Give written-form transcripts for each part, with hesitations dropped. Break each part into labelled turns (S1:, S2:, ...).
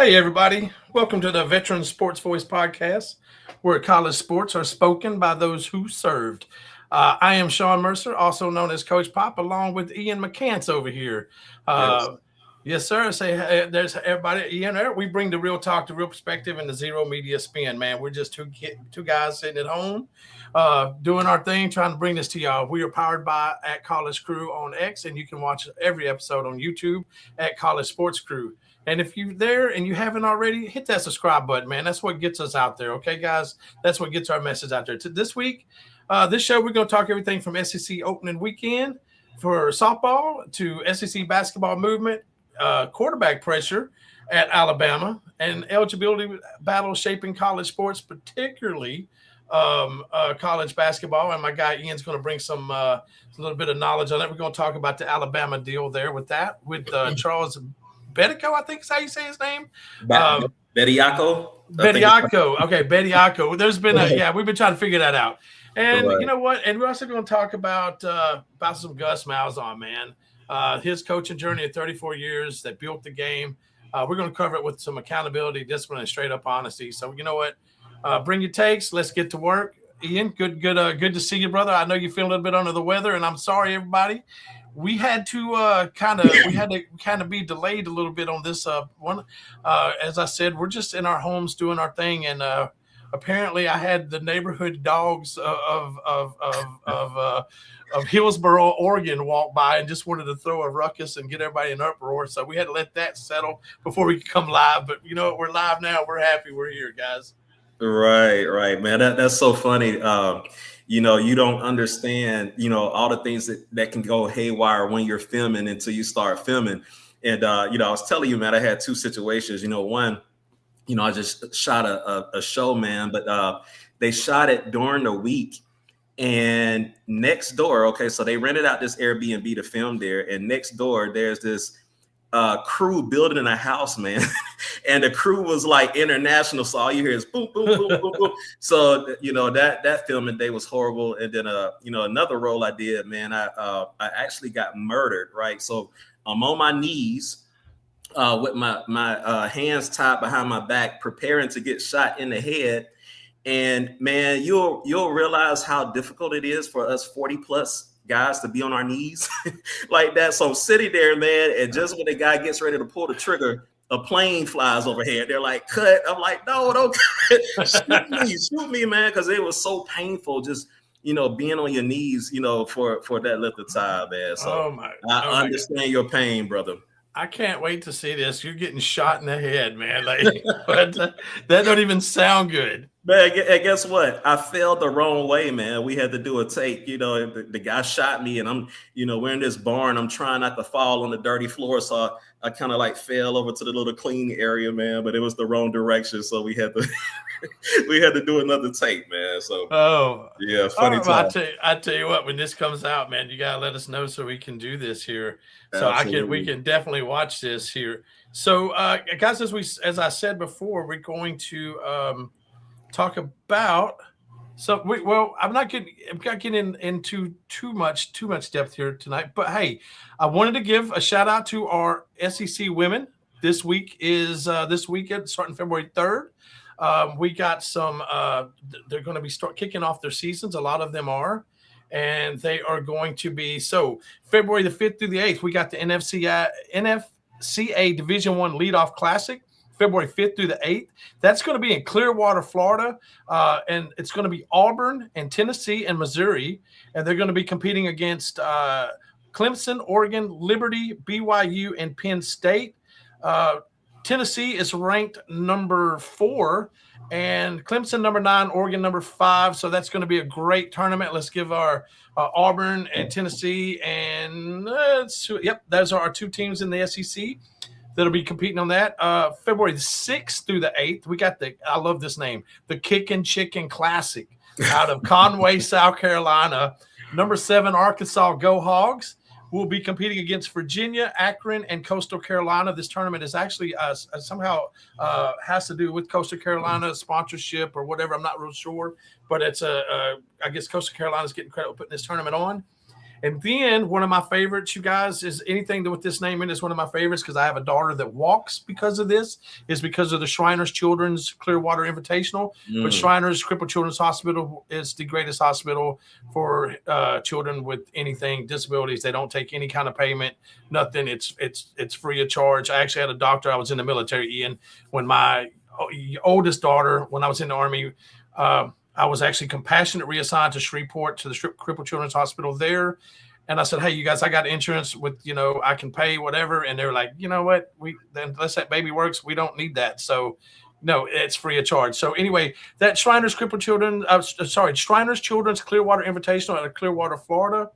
S1: Hey, everybody. Welcome to the Veteran Sports Voice podcast, where college sports are spoken by those who served. I am Sean Mercer, also known as Coach Pop, along with Ian McCants over here.
S2: Yes.
S1: Yes, sir. Say, hey, there's everybody. Ian, we bring the real talk, the real perspective, and the zero media spin, man. We're just two guys sitting at home doing our thing, trying to bring this to y'all. We are powered by at College Crew on X, and you can watch every episode on YouTube at College Sports Crew. And if you're there and you haven't already, hit that subscribe button, man. That's what gets us out there. Okay, guys? That's what gets our message out there. This week, this show, we're going to talk everything from SEC opening weekend for softball to SEC basketball movement, quarterback pressure at Alabama, and eligibility battles shaping college sports, particularly college basketball. And my guy Ian's going to bring a little bit of knowledge on it. We're going to talk about the Alabama deal there with Charles Bediako, I think is how you say his name.
S2: Bediako.
S1: Bediako. Okay, Bediako. There's been we've been trying to figure that out. And
S2: Right.
S1: you know what? And we're also going to talk about some Gus Malzahn, man. His coaching journey of 34 years that built the game. We're going to cover it with some accountability, discipline, and straight up honesty. So you know what? Bring your takes. Let's get to work. Ian, good to see you, brother. I know you feel a little bit under the weather, and I'm sorry, everybody. We had to kind of be delayed a little bit on this one. As I said, we're just in our homes doing our thing, and apparently, I had the neighborhood dogs of Hillsboro, Oregon, walk by and just wanted to throw a ruckus and get everybody in uproar. So we had to let that settle before we could come live. But you know what? We're live now. We're happy we're here, guys.
S2: Right, man. That's so funny. You don't understand, all the things that can go haywire when you're filming until you start filming. And I was telling you, man, I had two situations. One, I just shot a show, man, but they shot it during the week. And next door, okay, so they rented out this Airbnb to film there. And next door, there's this crew building a house, man. And the crew was like international, so all you hear is boom, boom, boom, boom, boom. So that filming day was horrible. And then another role I did, man, I actually got murdered, right? So I'm on my knees with my hands tied behind my back, preparing to get shot in the head. And man, you'll realize how difficult it is for us 40 plus guys to be on our knees like that. So I'm sitting there, man, and just when the guy gets ready to pull the trigger, a plane flies overhead. They're like, cut. I'm like, no, don't shoot me, man, because it was so painful just being on your knees, for that length of time, man. So I understand your pain, brother.
S1: I can't wait to see this. You're getting shot in the head, man. Like, but that don't even sound good.
S2: Man, and guess what? I fell the wrong way, man. We had to do a take. The guy shot me, and I'm, we're in this barn. I'm trying not to fall on the dirty floor, so I kind of like fell over to the little clean area, man. But it was the wrong direction, so we had to we had to do another take, man. So yeah, funny time.
S1: Well, I tell you what, when this comes out, man, you gotta let us know so we can do this here. So
S2: Absolutely.
S1: we can definitely watch this here. So guys, as I said before, we're going to talk about I'm not getting into too much depth here tonight, but hey, I wanted to give a shout out to our SEC women. This week is this weekend starting February 3rd. We got some they're going to be kicking off their seasons. A lot of them are, and they are going to be February the 5th through the 8th. We got the NFCA Division I Leadoff Classic. February 5th through the 8th. That's going to be in Clearwater, Florida, and it's going to be Auburn and Tennessee and Missouri, and they're going to be competing against Clemson, Oregon, Liberty, BYU, and Penn State. Tennessee is ranked number 4, and Clemson number 9, Oregon number 5. So that's going to be a great tournament. Let's give our Auburn and Tennessee, and those are our two teams in the SEC that'll be competing on that. February the 6th through the 8th, we got I love this name, the Kickin' Chicken Classic out of Conway, South Carolina. Number 7, Arkansas Go Hogs will be competing against Virginia, Akron, and Coastal Carolina. This tournament is actually somehow has to do with Coastal Carolina sponsorship or whatever. I'm not real sure, but it's I guess Coastal Carolina is getting credit for putting this tournament on. And then one of my favorites, you guys, is anything with this name in is one of my favorites because I have a daughter that walks because of this, is because of the Shriners Children's Clearwater Invitational. But Shriners Crippled Children's Hospital is the greatest hospital for children with anything, disabilities. They don't take any kind of payment, nothing. It's free of charge. I actually had a doctor. I was in the military, Ian, when my oldest daughter, when I was in the Army, I was actually compassionate reassigned to Shreveport to the Crippled Children's Hospital there. And I said, hey, you guys, I got insurance with, I can pay whatever. And they're like, you know what? Unless that baby works, we don't need that. So no, it's free of charge. So anyway, that Shriners Crippled Children, Shriners Children's Clearwater Invitational out of Clearwater, Florida.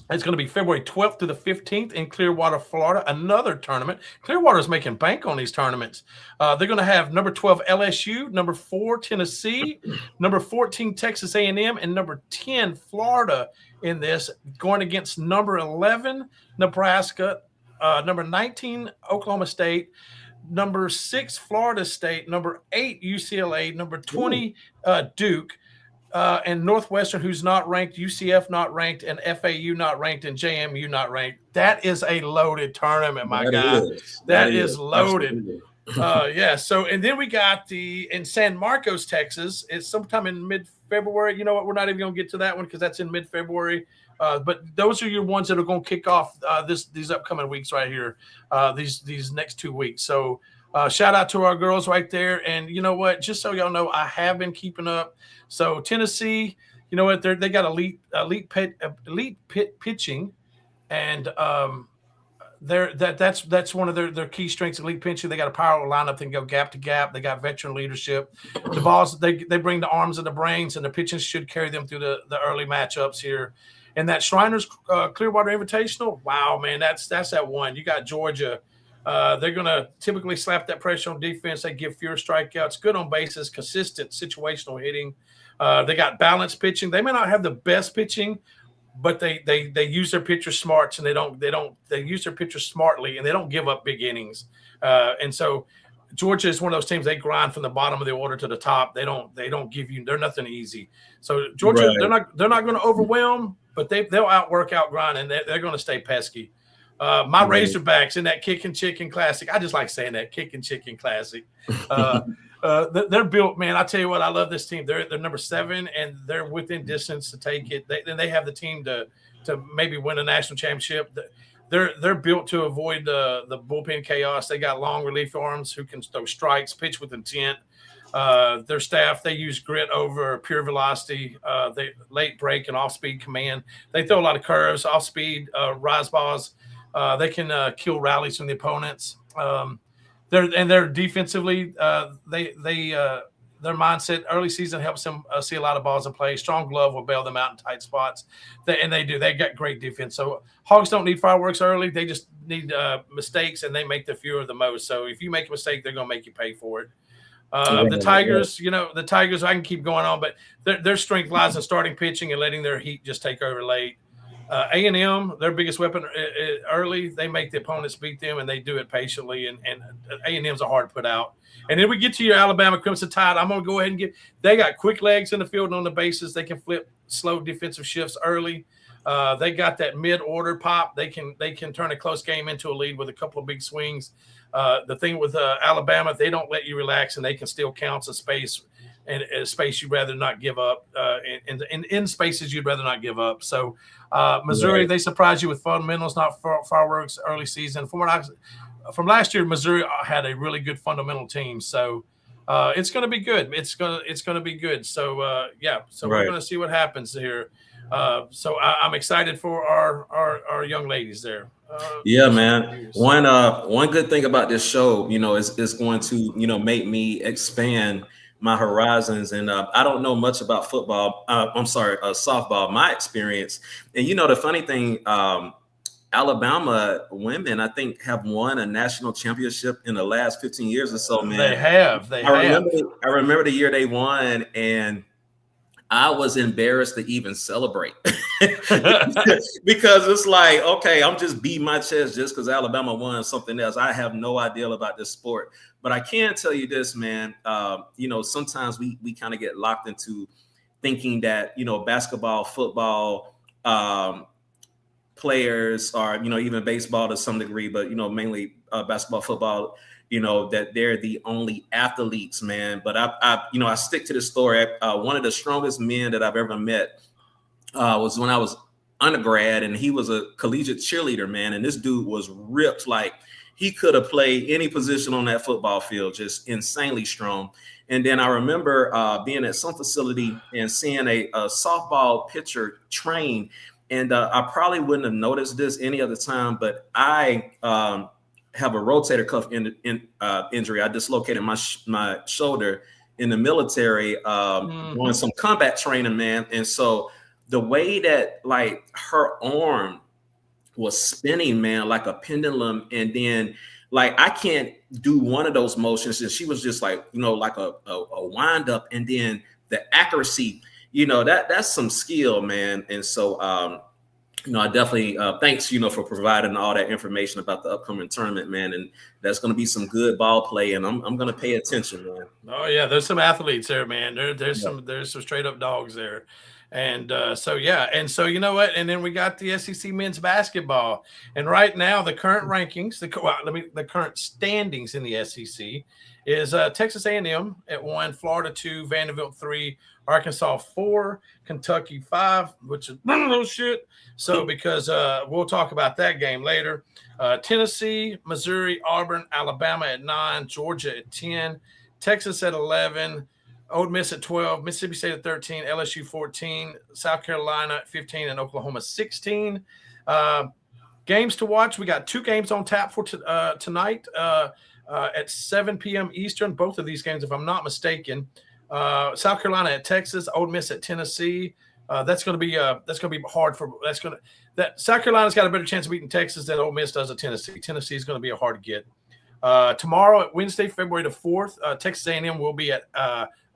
S1: It's going to be February 12th to the 15th in Clearwater, Florida, another tournament. Clearwater is making bank on these tournaments. They're going to have number 12 LSU, number 4 Tennessee, number 14 Texas A&M, and number 10 Florida in this, going against number 11 Nebraska, number 19 Oklahoma State, number 6 Florida State, number 8 UCLA, number 20 Duke, and Northwestern, who's not ranked, UCF not ranked, and FAU not ranked, and JMU not ranked. That is a loaded tournament, my guy. That is loaded. Yeah. So, and then we got in San Marcos, Texas. It's sometime in mid-February. You know what? We're not even going to get to that one because that's in mid-February. But those are your ones that are going to kick off these upcoming weeks right here, these next 2 weeks. So shout out to our girls right there. And you know what? Just so y'all know, I have been keeping up. So Tennessee, you know what? They got elite pitching, and that's one of their key strengths. Elite pitching. They got a power lineup that can go gap to gap. They got veteran leadership. The balls they bring the arms and the brains, and the pitching should carry them through the early matchups here. And that Shriners Clearwater Invitational, wow, man, that's that one. You got Georgia. They're going to typically slap that pressure on defense. They give fewer strikeouts, good on bases, consistent situational hitting. They got balanced pitching. They may not have the best pitching, but they use their pitchers smarts, and they use their pitchers smartly, and they don't give up big innings. And so Georgia is one of those teams, they grind from the bottom of the order to the top. They don't give you, they're nothing easy. So Georgia, right. they're not going to overwhelm, but they'll outgrind, and they're going to stay pesky. My Razorbacks in that Kickin' Chicken Classic. I just like saying that, Kickin' Chicken Classic. They're built, man. I tell you what, I love this team. They're number 7, and they're within distance to take it. They have the team to maybe win a national championship. They're built to avoid the bullpen chaos. They got long relief arms who can throw strikes, pitch with intent. Their staff, they use grit over pure velocity, they late break and off-speed command. They throw a lot of curves, off-speed, rise balls. They can kill rallies from the opponents. They're defensively, their mindset early season helps them see a lot of balls in play. Strong glove will bail them out in tight spots. They got great defense. So Hogs don't need fireworks early. They just need mistakes, and they make the fewer the most. So if you make a mistake, they're going to make you pay for it. The Tigers, I can keep going on, but their strength lies in starting pitching and letting their heat just take over late. A&M, their biggest weapon early, they make the opponents beat them, and they do it patiently, and A&M's are hard to put out. And then we get to your Alabama Crimson Tide. I'm going to go ahead and they got quick legs in the field and on the bases. They can flip slow defensive shifts early. They got that mid-order pop. They can turn a close game into a lead with a couple of big swings. The thing with Alabama, they don't let you relax, and they can still count a space, and a space you'd rather not give up, in spaces you'd rather not give up. So Missouri, They surprised you with fundamentals, not fireworks early season. From last year, Missouri had a really good fundamental team. So it's going to be good. It's going to be good. So we're going to see what happens here. So I'm excited for our young ladies there.
S2: Man. One good thing about this show, is going to, make me expand my horizons. And I don't know much about football. Softball, my experience. And, the funny thing, Alabama women, I think, have won a national championship in the last 15 years or so, man.
S1: They have.
S2: I remember the year they won, and I was embarrassed to even celebrate because it's like, okay, I'm just beating my chest just because Alabama won something else. I have no idea about this sport, but I can tell you this, man. Sometimes we kind of get locked into thinking that, basketball, football, players, or even baseball to some degree, but mainly basketball, football, that they're the only athletes, man. But I stick to the story. One of the strongest men that I've ever met was when I was undergrad, and he was a collegiate cheerleader, man. And this dude was ripped, like he could have played any position on that football field, just insanely strong. And then I remember being at some facility and seeing a softball pitcher train. And I probably wouldn't have noticed this any other time, but I have a rotator cuff injury. I dislocated my shoulder in the military doing some combat training, man. And so the way that like her arm was spinning, man, like a pendulum, and then like I can't do one of those motions, and she was just like like a wind up, and then the accuracy, that's some skill, man. And so I definitely thanks for providing all that information about the upcoming tournament, man. And that's going to be some good ball play, and I'm going to pay attention, man.
S1: Oh yeah, there's some athletes there, man. There's some straight up dogs there. And so you know what? And then we got the SEC men's basketball. And right now, the current rankings, the current standings in the SEC is Texas A&M at 1, Florida 2, Vanderbilt 3, Arkansas 4, Kentucky 5, which is none of those shit. So because we'll talk about that game later. Tennessee, Missouri, Auburn, Alabama at 9, Georgia at 10, Texas at 11. Ole Miss at 12, Mississippi State at 13, LSU 14, South Carolina at 15, and Oklahoma 16. Games to watch. We got 2 games on tap for tonight at 7 p.m. Eastern. Both of these games, if I'm not mistaken. South Carolina at Texas, Ole Miss at Tennessee. That's going to be hard for. South Carolina's got a better chance of beating Texas than Ole Miss does at Tennessee. Tennessee is going to be a hard get. Tomorrow, Wednesday, February the 4th, Texas A&M will be at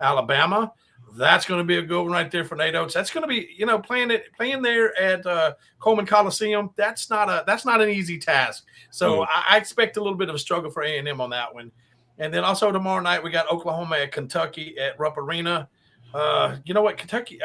S1: Alabama. That's going to be a good one right there for Nate Oates. That's going to be, playing there at Coleman Coliseum. That's not an easy task. So I expect a little bit of a struggle for A&M on that one. And then also tomorrow night we got Oklahoma at Kentucky at Rupp Arena. You know what, Kentucky?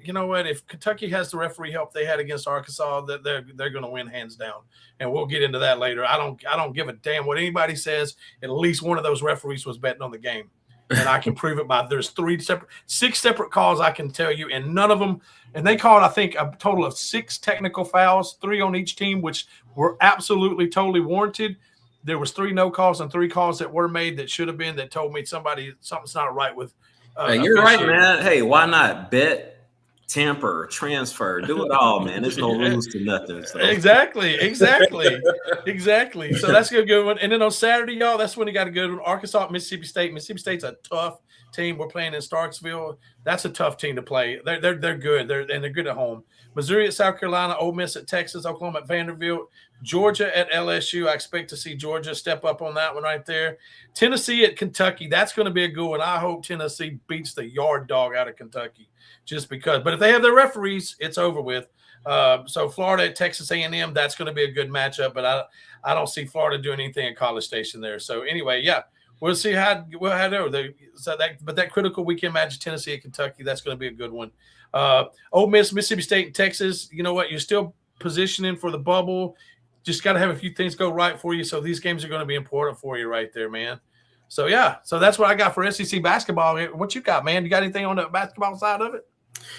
S1: If Kentucky has the referee help they had against Arkansas, they're going to win hands down. And we'll get into that later. I don't give a damn what anybody says. At least one of those referees was betting on the game. And I can prove it by there's 6 separate calls I can tell you, and none of them. And they called, I think, a total of 6 technical fouls, 3 on each team, which were absolutely totally warranted. There was 3 no calls and 3 calls that were made that should have been that told me something's not right with.
S2: Hey, you're right, man. Hey, why not bet? Tamper, transfer, do it all, man. There's no rules to nothing. So.
S1: Exactly. So that's a good one. And then on Saturday, y'all, that's when you got a good one. Arkansas, Mississippi State. Mississippi State's a tough team. We're playing in Starksville. That's a tough team to play. They're good. They're good at home. Missouri at South Carolina, Ole Miss at Texas, Oklahoma at Vanderbilt, Georgia at LSU. I expect to see Georgia step up on that one right there. Tennessee at Kentucky. That's going to be a good one. I hope Tennessee beats the yard dog out of Kentucky just because. But if they have their referees, it's over with. So Florida at Texas A&M, that's going to be a good matchup. But I don't see Florida doing anything at College Station there. So anyway, yeah. We'll see how that critical weekend match, Tennessee and Kentucky, that's going to be a good one. Ole Miss, Mississippi State, and Texas. You know what? You're still positioning for the bubble. Just got to have a few things go right for you. So these games are going to be important for you right there, man. So yeah, so that's what I got for SEC basketball. What you got, man? You got anything on the basketball side of it?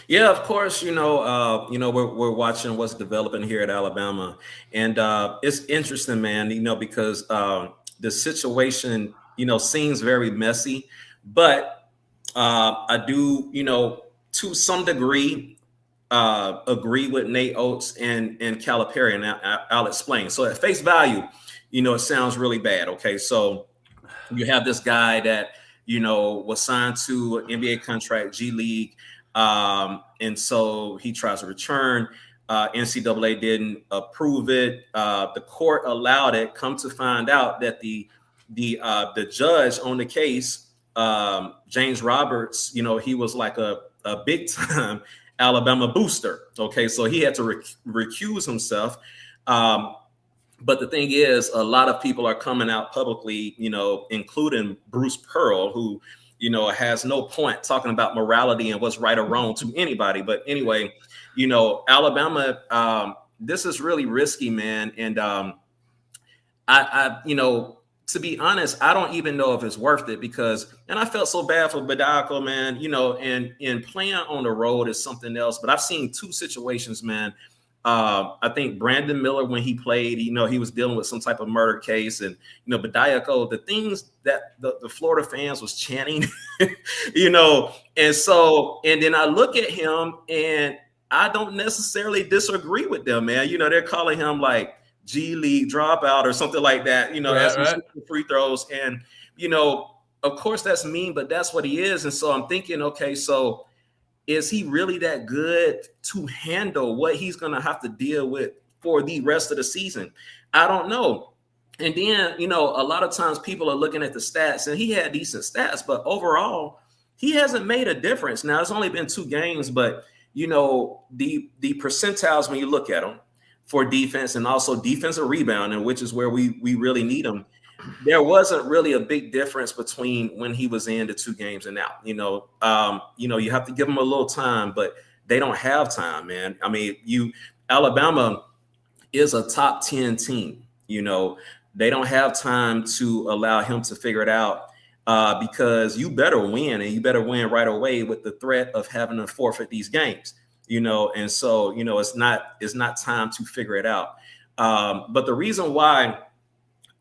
S2: Yeah, of course. We're watching what's developing here at Alabama, and it's interesting, man. Because the situation, seems very messy, but I do, to some degree, agree with Nate Oates and Calipari, and I'll explain. So at face value, it sounds really bad. Okay, so you have this guy that was signed to an NBA contract, G League, and so he tries to return. NCAA didn't approve it. The court allowed it. Come to find out that the judge on the case, James Roberts, he was like a big time Alabama booster. Okay, so he had to recuse himself. But the thing is, a lot of people are coming out publicly, including Bruce Pearl, who has no point talking about morality and what's right or wrong to anybody. But anyway, Alabama, this is really risky, man. And to be honest, I don't even know if it's worth it and I felt so bad for Bediako, man, and playing on the road is something else. But I've seen two situations, man. I think Brandon Miller, when he played, he was dealing with some type of murder case, and Bediako, the things that the Florida fans was chanting, and then I look at him and I don't necessarily disagree with them, man. They're calling him like G League dropout or something like that, as free throws, and of course that's mean, but that's what he is. And so I'm thinking, okay, so is he really that good to handle what he's going to have to deal with for the rest of the season? I don't know. And then, a lot of times people are looking at the stats, and he had decent stats, but overall, he hasn't made a difference. Now, it's only been 2 games, but, the percentiles, when you look at them for defense and also defensive rebounding, which is where we really need them, there wasn't really a big difference between when he was in the 2 games and out. You have to give them a little time, but they don't have time, man. I mean, Alabama is a top 10 team. They don't have time to allow him to figure it out because you better win, and you better win right away with the threat of having to forfeit these games. And so it's not time to figure it out. But the reason why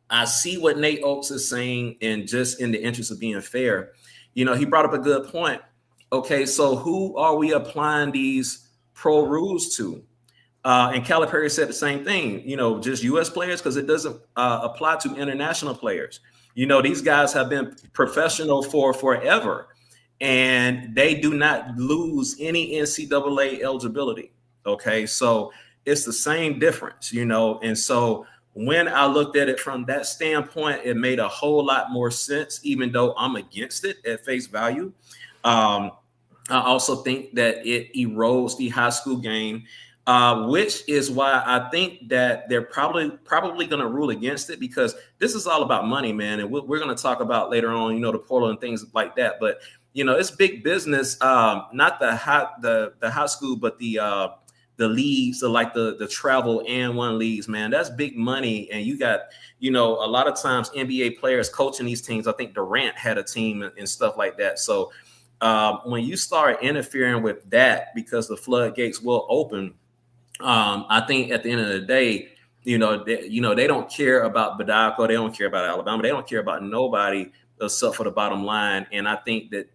S2: I see what Nate Oates is saying, and just in the interest of being fair, he brought up a good point. Okay, so who are we applying these pro rules to? And Calipari said the same thing, just U.S. players, because it doesn't apply to international players. These guys have been professional for forever, and they do not lose any NCAA eligibility. Okay, so it's the same difference, and so when I looked at it from that standpoint, it made a whole lot more sense, even though I'm against it at face value. I also think that it erodes the high school game, which is why I think that they're probably going to rule against it, because this is all about money, man. And we're going to talk about later on, the portal and things like that. But, it's big business, not the high school, but the leagues, the travel and one leagues, man, that's big money. And you got, a lot of times NBA players coaching these teams. I think Durant had a team and stuff like that. So when you start interfering with that, because the floodgates will open, I think at the end of the day, they don't care about Bediako. They don't care about Alabama. They don't care about nobody except for the bottom line. And I think that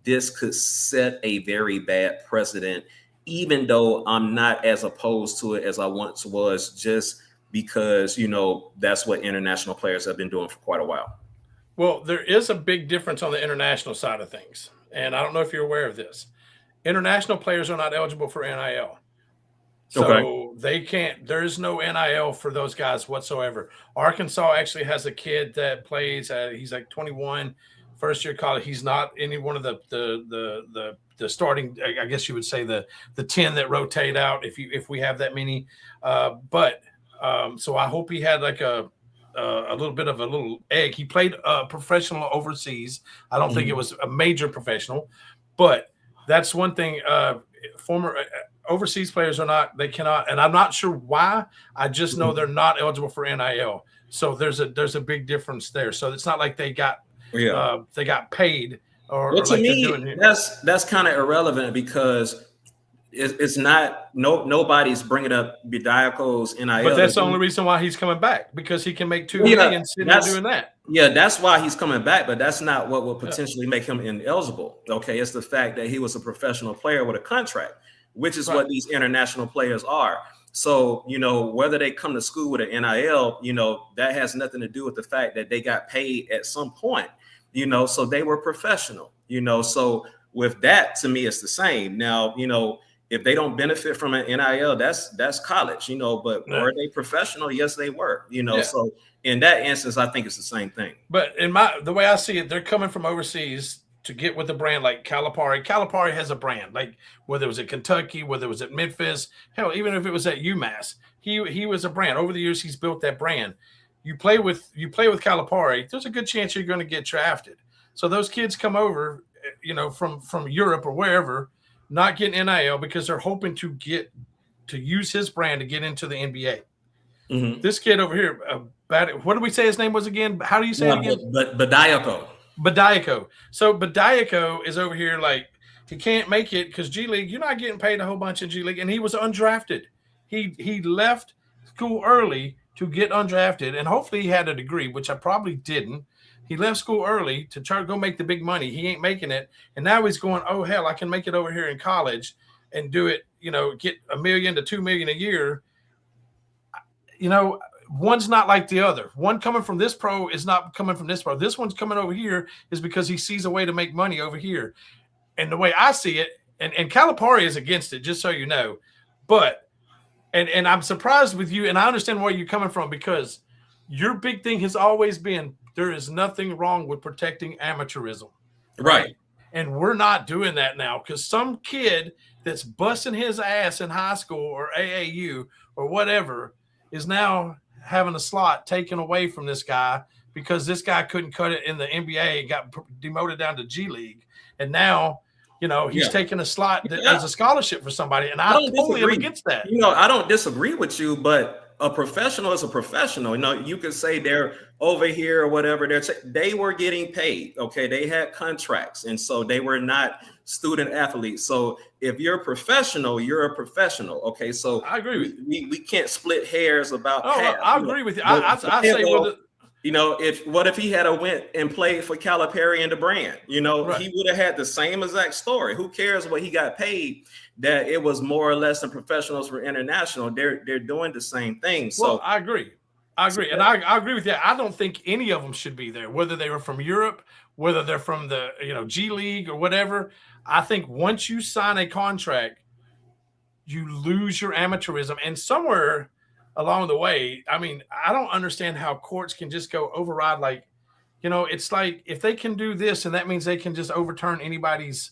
S2: this could set a very bad precedent, even though I'm not as opposed to it as I once was, just because, that's what international players have been doing for quite a while.
S1: Well, there is a big difference on the international side of things. And I don't know if you're aware of this. International players are not eligible for NIL. So They can't, there's no NIL for those guys whatsoever. Arkansas actually has a kid that plays, he's like 21, first year college. He's not any one of the starting, I guess you would say the 10 that rotate out if we have that many. So I hope he had like a little bit of a little egg. He played professional overseas. I don't think it was a major professional, but that's one thing. Former overseas players they cannot, and I'm not sure why. I just know they're not eligible for NIL. So there's a big difference there. So it's not like they got paid or
S2: to me, that's kind of irrelevant, because it's not nobody's bringing up Bediako's NIL.
S1: But that's the only reason why he's coming back, because he can make $2 million sitting there doing that.
S2: Yeah, that's why he's coming back, but that's not what will potentially make him ineligible. Okay, it's the fact that he was a professional player with a contract, which is what these international players are. So, whether they come to school with an NIL, that has nothing to do with the fact that they got paid at some point, so they were professional, so with that, to me, it's the same. Now, if they don't benefit from an NIL, that's college, but were they professional? Yes, they were, so in that instance, I think it's the same thing.
S1: But the way I see it, they're coming from overseas to get with a brand like Calipari. Calipari has a brand, like whether it was at Kentucky, whether it was at Memphis, hell, even if it was at UMass, he was a brand. Over the years, he's built that brand. You play with Calipari, there's a good chance you're going to get drafted. So those kids come over, from Europe or wherever, not getting NIL because they're hoping to use his brand to get into the NBA.
S2: Mm-hmm.
S1: This kid over here, what did we say his name was again? How do you say it again?
S2: Bediako.
S1: Bediako. So Bediako is over here like he can't make it because G League, you're not getting paid a whole bunch in G League, and he was undrafted. He left school early to get undrafted, and hopefully he had a degree, which I probably didn't. He left school early to try to go make the big money. He ain't making it, and now he's going, oh hell, I can make it over here in college and do it. Get $1 million to $2 million a year. One's not like the other. One coming from this pro is not coming from this pro. This one's coming over here is because he sees a way to make money over here. And the way I see it, and Calipari is against it, just so you know. But, and I'm surprised with you, and I understand where you're coming from because your big thing has always been there is nothing wrong with protecting amateurism.
S2: Right.
S1: And we're not doing that now because some kid that's busting his ass in high school or AAU or whatever is now having a slot taken away from this guy because this guy couldn't cut it in the NBA and got demoted down to G League. And now, he's taking a slot as a scholarship for somebody. And I totally am against that.
S2: I don't disagree with you, but a professional is a professional. You could say they're over here or whatever. They were getting paid. Okay. They had contracts. And so they were not student athletes. So if you're a professional, you're a professional. Okay. So
S1: I agree with you.
S2: We can't split hairs about
S1: that. I agree with you. I say
S2: what if he had went and played for Calipari and the brand?
S1: Right.
S2: He would have had the same exact story. Who cares what he got paid? That it was more or less than professionals for international. They're doing the same thing. So
S1: I agree. And I agree with you. I don't think any of them should be there, whether they were from Europe, whether they're from the G League or whatever. I think once you sign a contract, you lose your amateurism. And somewhere along the way, I mean, I don't understand how courts can just go override. It's like if they can do this, and that means they can just overturn anybody's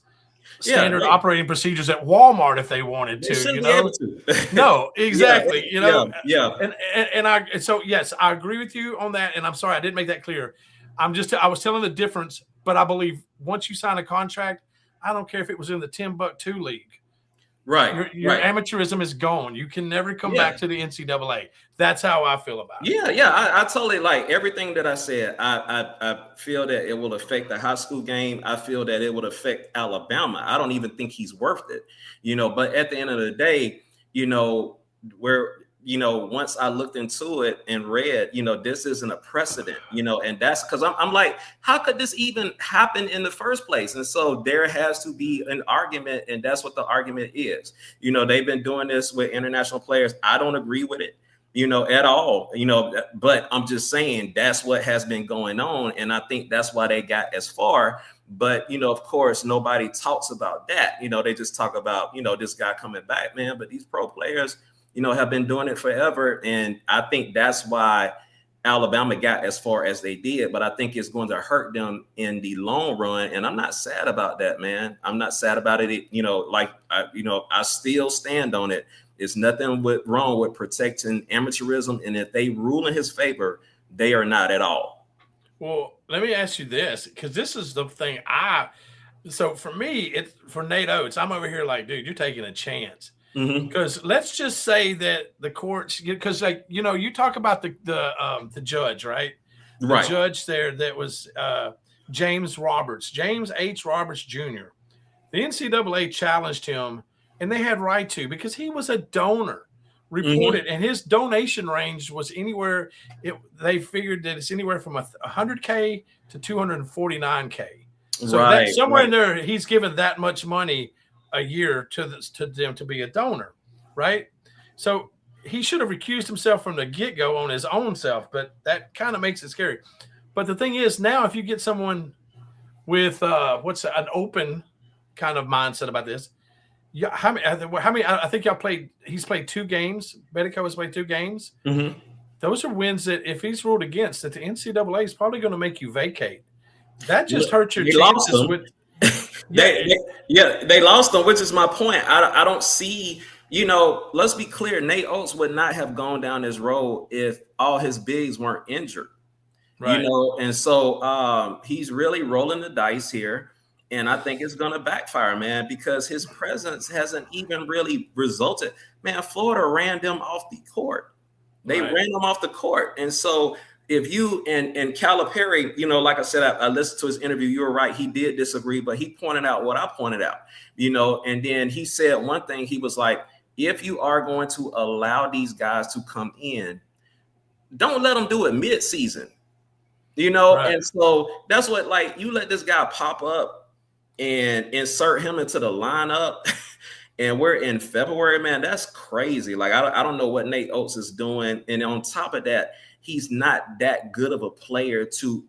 S1: standard operating procedures at Walmart if they wanted to. No, exactly. And so yes, I agree with you on that. And I'm sorry I didn't make that clear. I was telling the difference, but I believe once you sign a contract, I don't care if it was in the Timbuktu League.
S2: Right.
S1: Your amateurism is gone. You can never come back to the NCAA. That's how I feel about it.
S2: Yeah. I totally like everything that I said. I feel that it will affect the high school game. I feel that it would affect Alabama. I don't even think he's worth it. But at the end of the day, once I looked into it and read, this isn't a precedent, and that's because I'm like, how could this even happen in the first place? And so there has to be an argument, and that's what the argument is. They've been doing this with international players. I don't agree with it, at all, but I'm just saying that's what has been going on. And I think that's why they got as far. But, of course, nobody talks about that. They just talk about, this guy coming back, man. But these pro players, have been doing it forever. And I think that's why Alabama got as far as they did. But I think it's going to hurt them in the long run. And I'm not sad about that, man. I'm not sad about it. I still stand on it. It's nothing wrong with protecting amateurism. And if they rule in his favor, they are not at all.
S1: Well, let me ask you this, because this is the thing. So for me, for Nate Oates, I'm over here like, dude, you're taking a chance. Because let's just say that the courts, because you talk about the judge, right? The judge there that was James H. Roberts Jr. The NCAA challenged him, and they had right to because he was a donor reported, and his donation range was anywhere. They figured that it's anywhere from $100K to $249K. So somewhere in there, he's given that much money a year to them to be a donor, right? So he should have recused himself from the get-go on his own self, but that kind of makes it scary. But the thing is, now if you get someone with an open kind of mindset about this, how many? I think he's played 2 games. Bediako has played 2 games. Those are wins that if he's ruled against, that the NCAA is probably going to make you vacate. That just hurts your chances with.
S2: They lost them, which is my point. I don't see, let's be clear. Nate Oates would not have gone down this road if all his bigs weren't injured. you know, and so he's really rolling the dice here. And I think it's going to backfire, man, because his presence hasn't even really resulted. Man, Florida ran them off the court. They ran them off the court. And so if you and Calipari, you know, like I said, I listened to his interview. You were right. He did disagree, but he pointed out what I pointed out, you know, and then he said one thing. He was like, if you are going to allow these guys to come in, don't let them do it mid-season, you know? And so that's what, like, you let this guy pop up and insert him into the lineup, and we're in February, man. That's crazy. Like, I don't know what Nate Oates is doing. And on top of that, he's not that good of a player to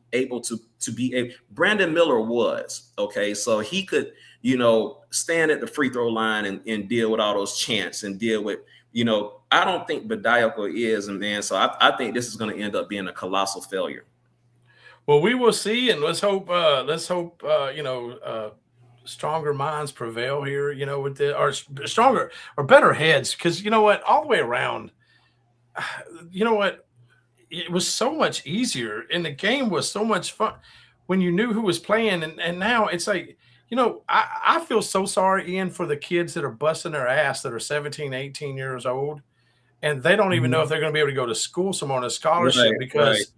S2: be a Brandon Miller was, okay. So he could, you know, stand at the free throw line and deal with all those chants and deal with, you know, I don't think Bediako is, and man, so I think this is going to end up being a colossal failure.
S1: Well, we will see, and let's hope you know, stronger minds prevail here, you know, with or stronger or better heads, because you know what, all the way around, you know what, it was so much easier, and the game was so much fun when you knew who was playing, and now it's like, you know, I feel so sorry, Ian, for the kids that are busting their ass that are 17, 18 years old, and they don't even know if they're going to be able to go to school somewhere on a scholarship because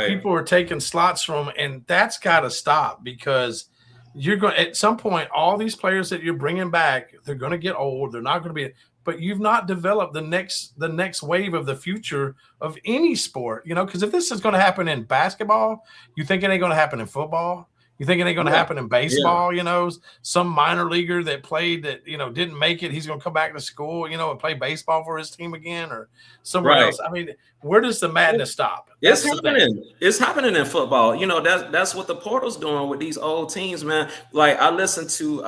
S1: people are taking slots from them, and that's got to stop, because you're going at some point, all these players that you're bringing back, they're going to get old. They're not going to be, but you've not developed the next wave of the future of any sport, you know, because if this is going to happen in basketball, you think it ain't going to happen in football? You think it ain't going to happen in baseball? You know, some minor leaguer that played that, you know, didn't make it, he's going to come back to school, you know, and play baseball for his team again or somewhere else. I mean, where does the madness stop?
S2: It's happening. It's happening in football. You know, that's what the portal's doing with these old teams, man. Like, I listened to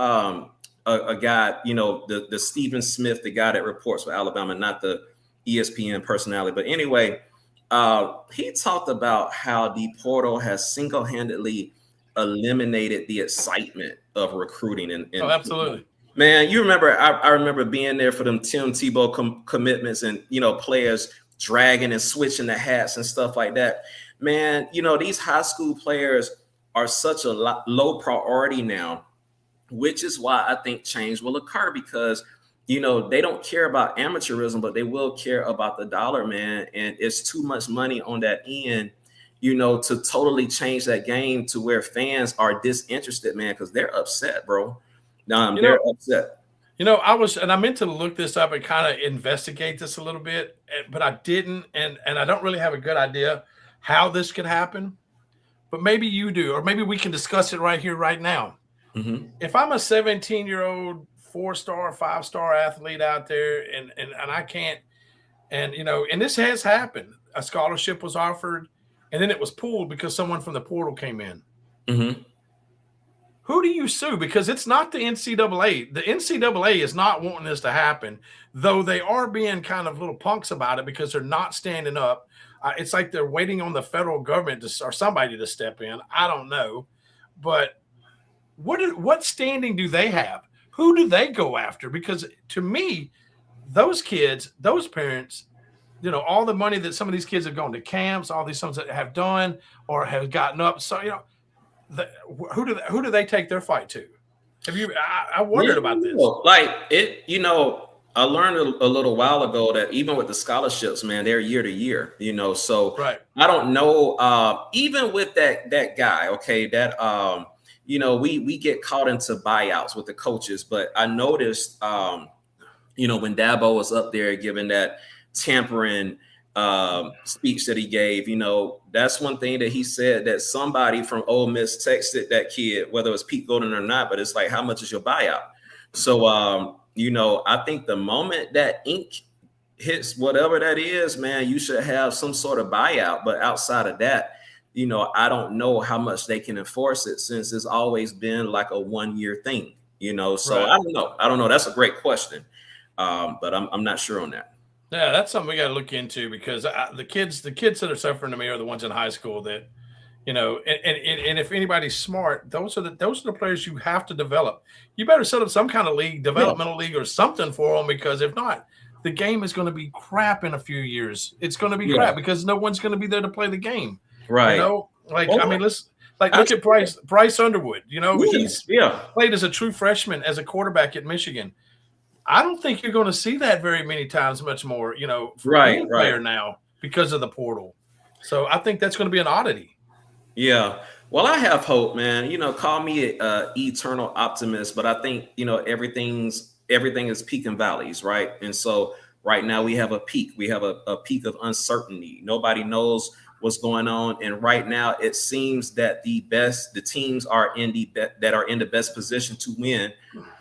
S2: a guy, you know, the Stephen Smith, the guy that reports for Alabama, not the ESPN personality, but anyway, he talked about how the portal has single-handedly eliminated the excitement of recruiting. And
S1: absolutely,
S2: man, you remember, I remember being there for them Tim Tebow commitments, and, you know, players dragging and switching the hats and stuff like that. Man, you know, these high school players are such a low priority now, which is why I think change will occur, because, you know, they don't care about amateurism, but they will care about the dollar, man. And it's too much money on that end, you know, to totally change that game to where fans are disinterested, man, because they're upset, bro. They're upset.
S1: You know, I meant to look this up and kind of investigate this a little bit, but I didn't, and I don't really have a good idea how this could happen. But maybe you do, or maybe we can discuss it right here, right now. If I'm a 17-year-old 4-star, 5-star athlete out there, and I can't, and you know, and this has happened. A scholarship was offered, and then it was pulled because someone from the portal came in. Who do you sue? Because it's not the NCAA. The NCAA is not wanting this to happen, though they are being kind of little punks about it because they're not standing up. It's like they're waiting on the federal government or somebody to step in. I don't know. But what standing do they have? Who do they go after? Because to me, those kids, those parents, you know, all the money that some of these kids have gone to camps, all these things that have done or have gotten up. So, you know, who do they take their fight to? Have you? I wondered about this.
S2: Like it, you know, I learned a little while ago that even with the scholarships, man, they're year to year. You know, so I don't know. Even with that guy, okay, that you know, we get caught into buyouts with the coaches, but I noticed, you know, when Dabo was up there giving that tampering speech that he gave, you know, that's one thing that he said, that somebody from Ole Miss texted that kid, whether it was Pete Golden or not, but it's like, how much is your buyout? So, you know, I think the moment that ink hits whatever that is, man, you should have some sort of buyout. But outside of that, you know, I don't know how much they can enforce it, since it's always been like a 1-year thing, you know. So I don't know. That's a great question. But I'm not sure on that.
S1: Yeah, that's something we got to look into, because the kids that are suffering to me are the ones in high school that, you know, and if anybody's smart, those are the players you have to develop. You better set up some kind of league, developmental league or something for them, because if not, the game is going to be crap in a few years. It's going to be crap because no one's going to be there to play the game.
S2: Right.
S1: You know, Like,
S2: Well,
S1: I mean, look at Bryce Underwood. You know, he's
S2: yeah.
S1: played as a true freshman as a quarterback at Michigan. I don't think you're going to see that very many times much more, you know, for any player now because of the portal. So I think that's going to be an oddity.
S2: Yeah. Well, I have hope, man. You know, call me a eternal optimist, but I think, you know, everything is peak and valleys, right? And so right now we have a peak. We have a peak of uncertainty. Nobody knows what's going on. And right now it seems that the teams are that are in the best position to win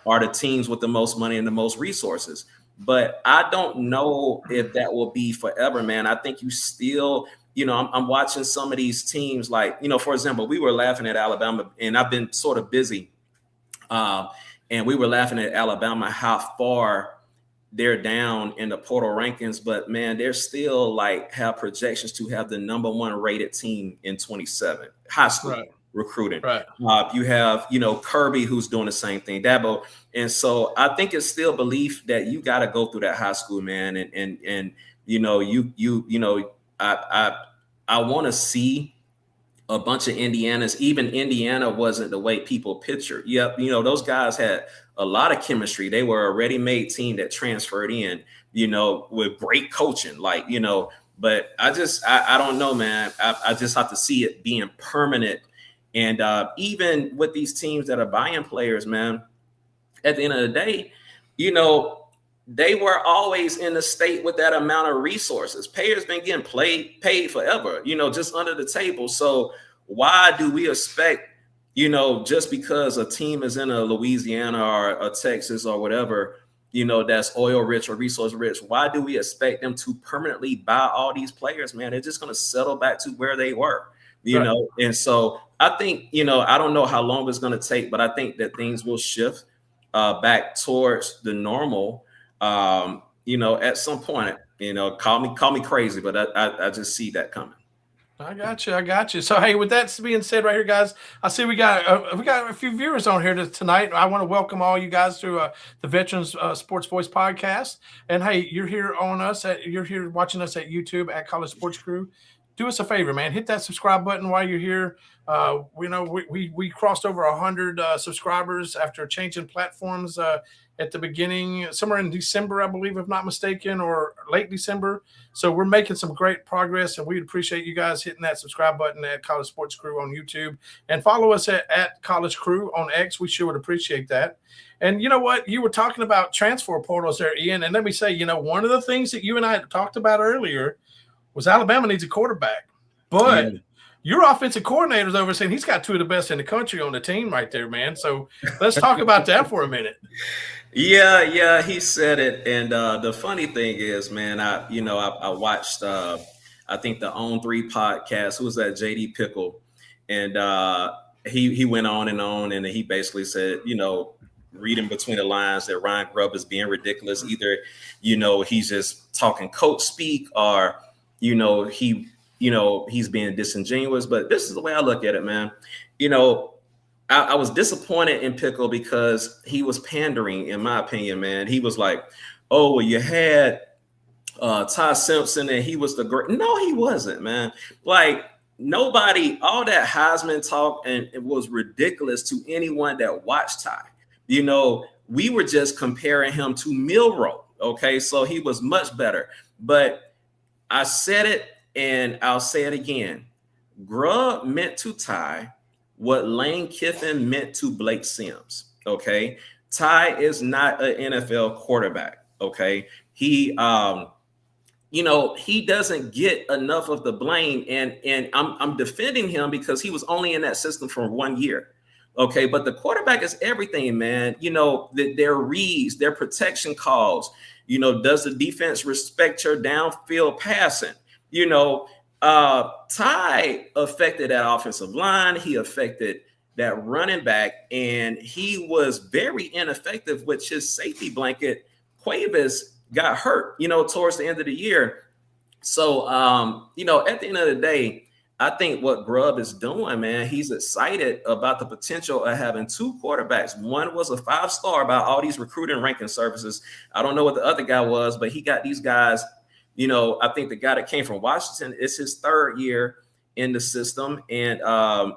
S2: are the teams with the most money and the most resources. But I don't know if that will be forever, man. I think you still, you know, I'm watching some of these teams, like, you know, for example, we were laughing at Alabama, and I've been sort of busy. And we were laughing at Alabama, how far they're down in the portal rankings, but man, they're still like have projections to have the #1 rated team in 27 high school recruiting.
S1: Right.
S2: You have, you know, Kirby, who's doing the same thing, Dabo. And so I think it's still belief that you got to go through that high school, man. And, you know, I want to see a bunch of Indianas. Even Indiana wasn't the way people pictured. Yep. You know, those guys had a lot of chemistry. They were a ready-made team that transferred in, you know, with great coaching, like, you know, but I don't know, man. I just have to see it being permanent. And even with these teams that are buying players, man, at the end of the day, you know, they were always in the state with that amount of resources. Payers been getting paid forever, you know, just under the table. So why do we expect, you know, just because a team is in a Louisiana or a Texas or whatever, you know, that's oil rich or resource rich, why do we expect them to permanently buy all these players, man? They're just going to settle back to where they were, you know? And so I think, you know, I don't know how long it's going to take, but I think that things will shift back towards the normal. You know, at some point, you know, call me crazy, but I just see that coming.
S1: I got you. So, hey, with that being said, right here, guys, I see we got a few viewers on here tonight. I want to welcome all you guys to the Veterans Sports Voice podcast. And hey, you're here watching us at YouTube at College Sports Crew. Do us a favor, man. Hit that subscribe button while you're here. We know we crossed over 100 subscribers after changing platforms at the beginning, somewhere in December, I believe, if not mistaken, or late December. So we're making some great progress, and we'd appreciate you guys hitting that subscribe button at College Sports Crew on YouTube, and follow us at College Crew on X. We sure would appreciate that. And you know what? You were talking about transfer portals there, Ian, and let me say, you know, one of the things that you and I talked about earlier was Alabama needs a quarterback. But your offensive coordinator's over saying he's got two of the best in the country on the team right there, man. So let's talk about that for a minute.
S2: Yeah, he said it. And the funny thing is, man, I watched I think the On 3 podcast. Who was that? JD Pickle. And he went on, and he basically said, you know, reading between the lines, that Ryan Grubb is being ridiculous. Either, you know, he's just talking coach speak, or, you know, he's being disingenuous. But this is the way I look at it, man. You know, I was disappointed in Pickle because he was pandering, in my opinion, man. He was like, oh, well, you had Ty Simpson and he was the great. No, he wasn't, man. Like, nobody, all that Heisman talk, and it was ridiculous to anyone that watched Ty. You know, we were just comparing him to Milroe. Okay, so he was much better. But I said it, and I'll say it again. Grubb meant to Ty what Lane Kiffin meant to Blake Sims. Okay, Ty is not an NFL quarterback. Okay, he you know, he doesn't get enough of the blame, and I'm defending him because he was only in that system for 1 year. Okay, but the quarterback is everything, man. You know, their reads, their protection calls. You know, does the defense respect your downfield passing? You know, Ty affected that offensive line. He affected that running back, and he was very ineffective with his safety blanket. Cuevas got hurt, you know, towards the end of the year. So, you know, at the end of the day, I think what Grubb is doing, man, he's excited about the potential of having two quarterbacks. One was a 5-star by all these recruiting ranking services. I don't know what the other guy was, but he got these guys. You know, I think the guy that came from Washington, it's his 3rd year. in the system. And, the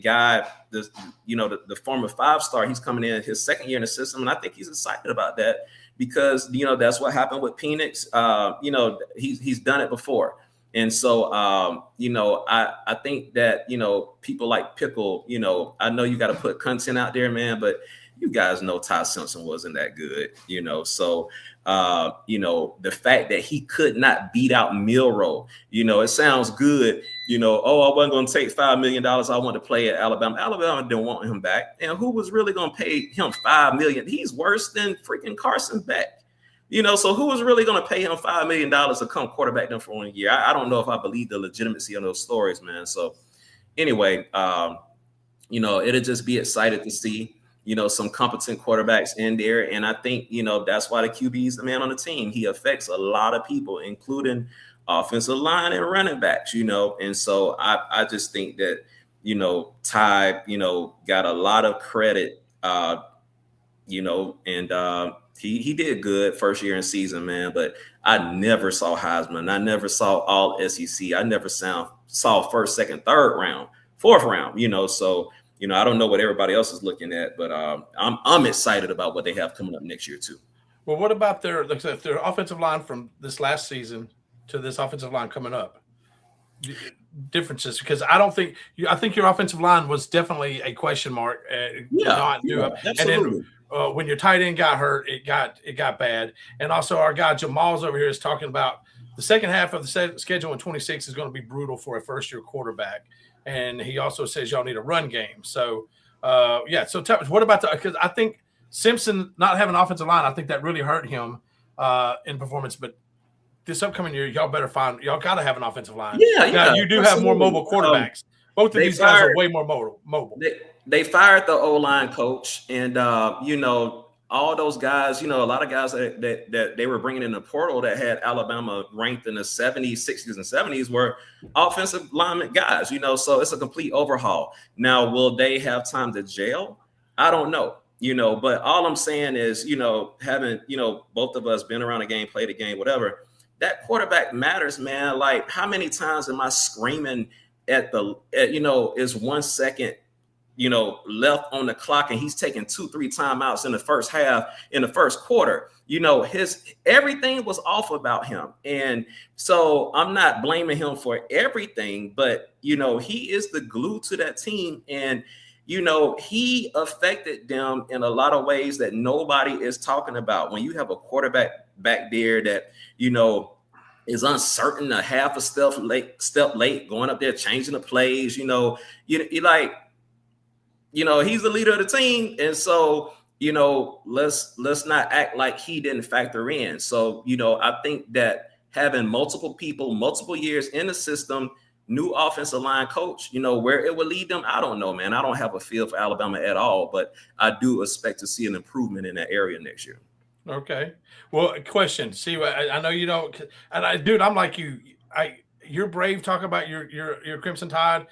S2: guy, the former 5-star, he's coming in his second year in the system. And I think he's excited about that because, that's what happened with Penix. He's done it before. And so, I think that, people like Pickle, I know you got to put content out there, man, but you guys know Ty Simpson wasn't that good, so, the fact that he could not beat out Milroe, it sounds good, I wasn't going to take $5 million. I want to play at Alabama. Alabama didn't want him back. And who was really going to pay him $5 million? He's worse than freaking Carson Beck. So who was really going to pay him $5 million to come quarterback them for 1 year? I don't know if I believe the legitimacy of those stories, man. So anyway, it'll just be excited to see, some competent quarterbacks in there. And I think, that's why the QB is the man on the team. He affects a lot of people, including offensive line and running backs, And so I just think that, Ty, got a lot of credit, He did good first year in season, man, but I never saw Heisman. I never saw all SEC. I never saw first, second, third round, fourth round, So, I don't know what everybody else is looking at, but I'm excited about what they have coming up next year too.
S1: Well, what about their offensive line from this last season to this offensive line coming up? Differences, because I think your offensive line was definitely a question mark.
S2: Absolutely.
S1: And then when your tight end got hurt, it got bad. And also our guy Jamal's over here is talking about the second half of the schedule in 26 is going to be brutal for a first-year quarterback. And he also says y'all need a run game. So, So tell us, what about because I think Simpson not having an offensive line, I think that really hurt him in performance. But this upcoming year, y'all got to have an offensive line. Now, you do have more mobile quarterbacks. Both of these guys are way more mobile.
S2: They fired the O-line coach, and all those guys, a lot of guys that they were bringing in the portal that had Alabama ranked in the 70s, 60s, and 70s were offensive lineman guys, so it's a complete overhaul. Now, will they have time to gel? I don't know, but all I'm saying is, having, both of us been around the game, played the game, whatever, that quarterback matters, man. Like, how many times am I screaming is 1 second, left on the clock, and he's taking 2-3 timeouts in the first half, in the first quarter. Everything was off about him. And so I'm not blaming him for everything, but, he is the glue to that team. And, he affected them in a lot of ways that nobody is talking about. When you have a quarterback back there that, is uncertain, a half a step late, going up there, changing the plays, you like, he's the leader of the team. And so, let's not act like he didn't factor in. So, I think that having multiple people, multiple years in the system, new offensive line coach, where it will lead them, I don't know, man. I don't have a feel for Alabama at all, but I do expect to see an improvement in that area next year.
S1: Okay. Well, question. See, I know you don't, and dude, I'm like you. You're brave talking about your Crimson Tide.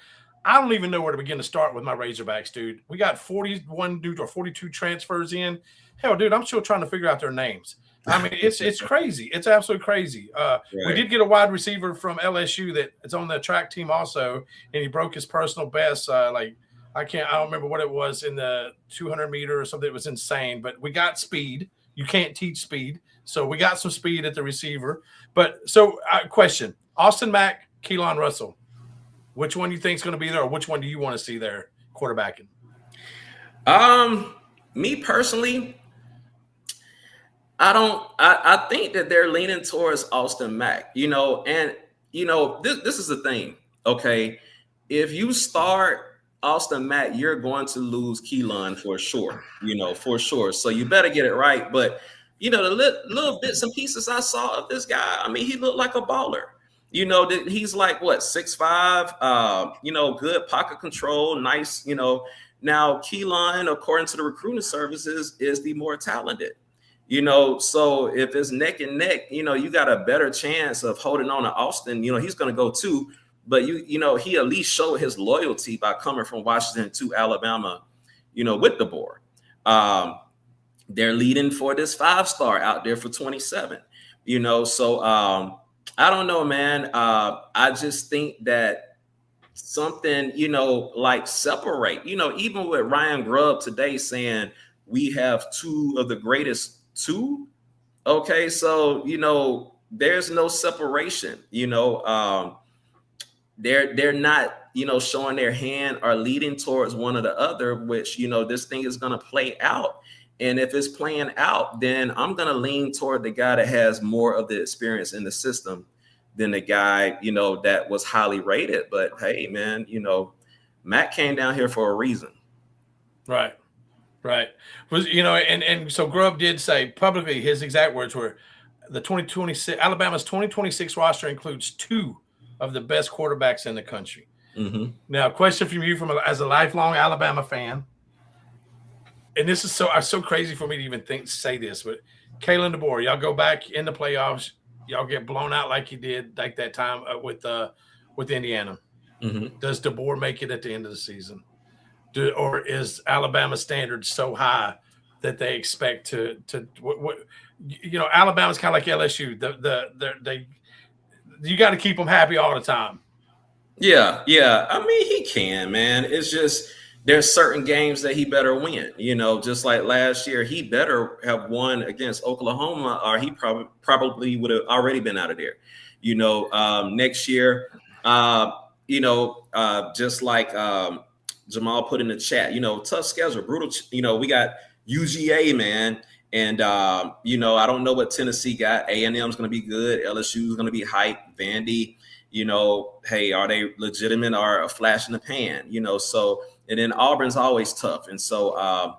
S1: I don't even know where to begin to start with my Razorbacks, dude. We got 41 or 42 transfers in. Hell, dude, I'm still trying to figure out their names. I mean, it's crazy. It's absolutely crazy. Right. We did get a wide receiver from LSU that is on the track team also, and he broke his personal best. I don't remember what it was in the 200 meter or something. It was insane, but we got speed. You can't teach speed. So we got some speed at the receiver. But question, Austin Mack, Keelan Russell, which one do you think is going to be there, or which one do you want to see there quarterbacking?
S2: Me personally, I think that they're leaning towards Austin Mack, and this is the thing. Okay. If you start Austin Mack, you're going to lose Keelan for sure, for sure. So you better get it right. But, the little bits and pieces I saw of this guy, I mean, he looked like a baller. He's like, 6'5", good pocket control, nice, Now, Keelan, according to the recruiting services, is the more talented. So if it's neck and neck, you got a better chance of holding on to Austin. He's going to go too. But he at least showed his loyalty by coming from Washington to Alabama, with the board. They're leading for this 5-star out there for 27. So I don't know, man. I just think that something, like separate, even with Ryan Grubb today saying we have two of the greatest two. Okay, so there's no separation. They're not showing their hand or leading towards one or the other, which this thing is going to play out. And if it's playing out, then I'm going to lean toward the guy that has more of the experience in the system than the guy that was highly rated. But hey, man, Matt came down here for a reason.
S1: Right. Was and so Grubb did say publicly, his exact words were, the 2026 Alabama's 2026 roster includes two of the best quarterbacks in the country.
S2: Mm-hmm.
S1: Now, a question from you as a lifelong Alabama fan, and this is so crazy for me to even say this, but Kalen DeBoer, y'all go back in the playoffs, y'all get blown out like you did like that time with Indiana.
S2: Mm-hmm.
S1: Does DeBoer make it at the end of the season? Or is Alabama standards so high that they expect to Alabama's kind of like LSU. You got to keep them happy all the time.
S2: Yeah. I mean, he can, man. It's just there's certain games that he better win. Just like last year, he better have won against Oklahoma, or he probably would have already been out of there. Next year, just like Jamal put in the chat, tough schedule, brutal. We got UGA, man. And, I don't know what Tennessee got. A&M is going to be good. LSU is going to be hype. Vandy, hey, are they legitimate or a flash in the pan? So, and then Auburn's always tough. And so, I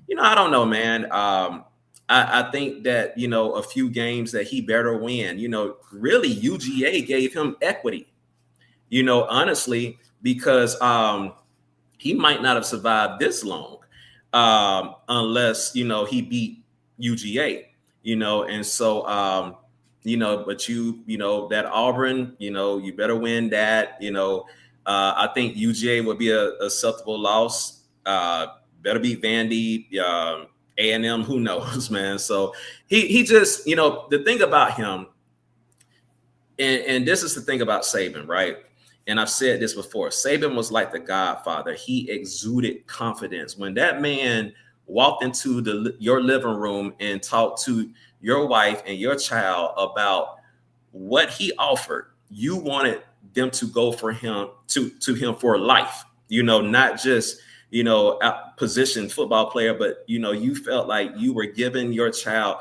S2: don't know, man. I think that, a few games that he better win, really UGA gave him equity, honestly, because he might not have survived this long unless, he beat UGA, and so, but that Auburn, you better win that, I think UGA would be a acceptable loss. Better beat Vandy, A&M, who knows, man. So he just, the thing about him, and this is the thing about Saban, right? And I've said this before, Saban was like the Godfather. He exuded confidence. When that man walked into your living room and talked to your wife and your child about what he offered, you wanted them to go for him to him for life, not just, position football player, but, you felt like you were giving your child.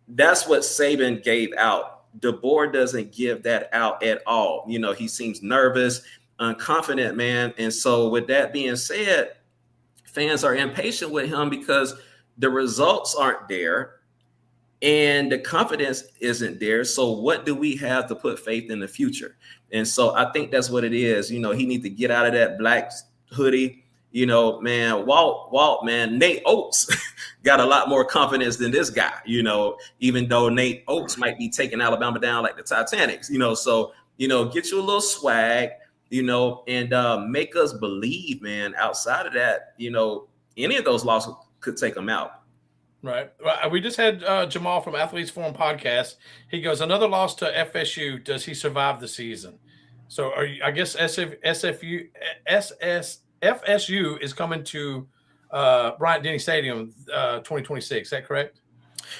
S2: That's what Saban gave out. DeBoer doesn't give that out at all. He seems nervous, unconfident, man. And so with that being said, fans are impatient with him because the results aren't there and the confidence isn't there. So what do we have to put faith in the future? And so I think that's what it is. He needs to get out of that black hoodie. Man, Walt, man, Nate Oates got a lot more confidence than this guy, even though Nate Oates might be taking Alabama down like the Titanics, so, get you a little swag, and make us believe, man, outside of that, any of those losses could take them out.
S1: Right. We just had Jamal from Athletes Forum podcast. He goes, another loss to FSU. Does he survive the season? So I guess FSU is coming to Bryant-Denny Stadium 2026. Is that correct?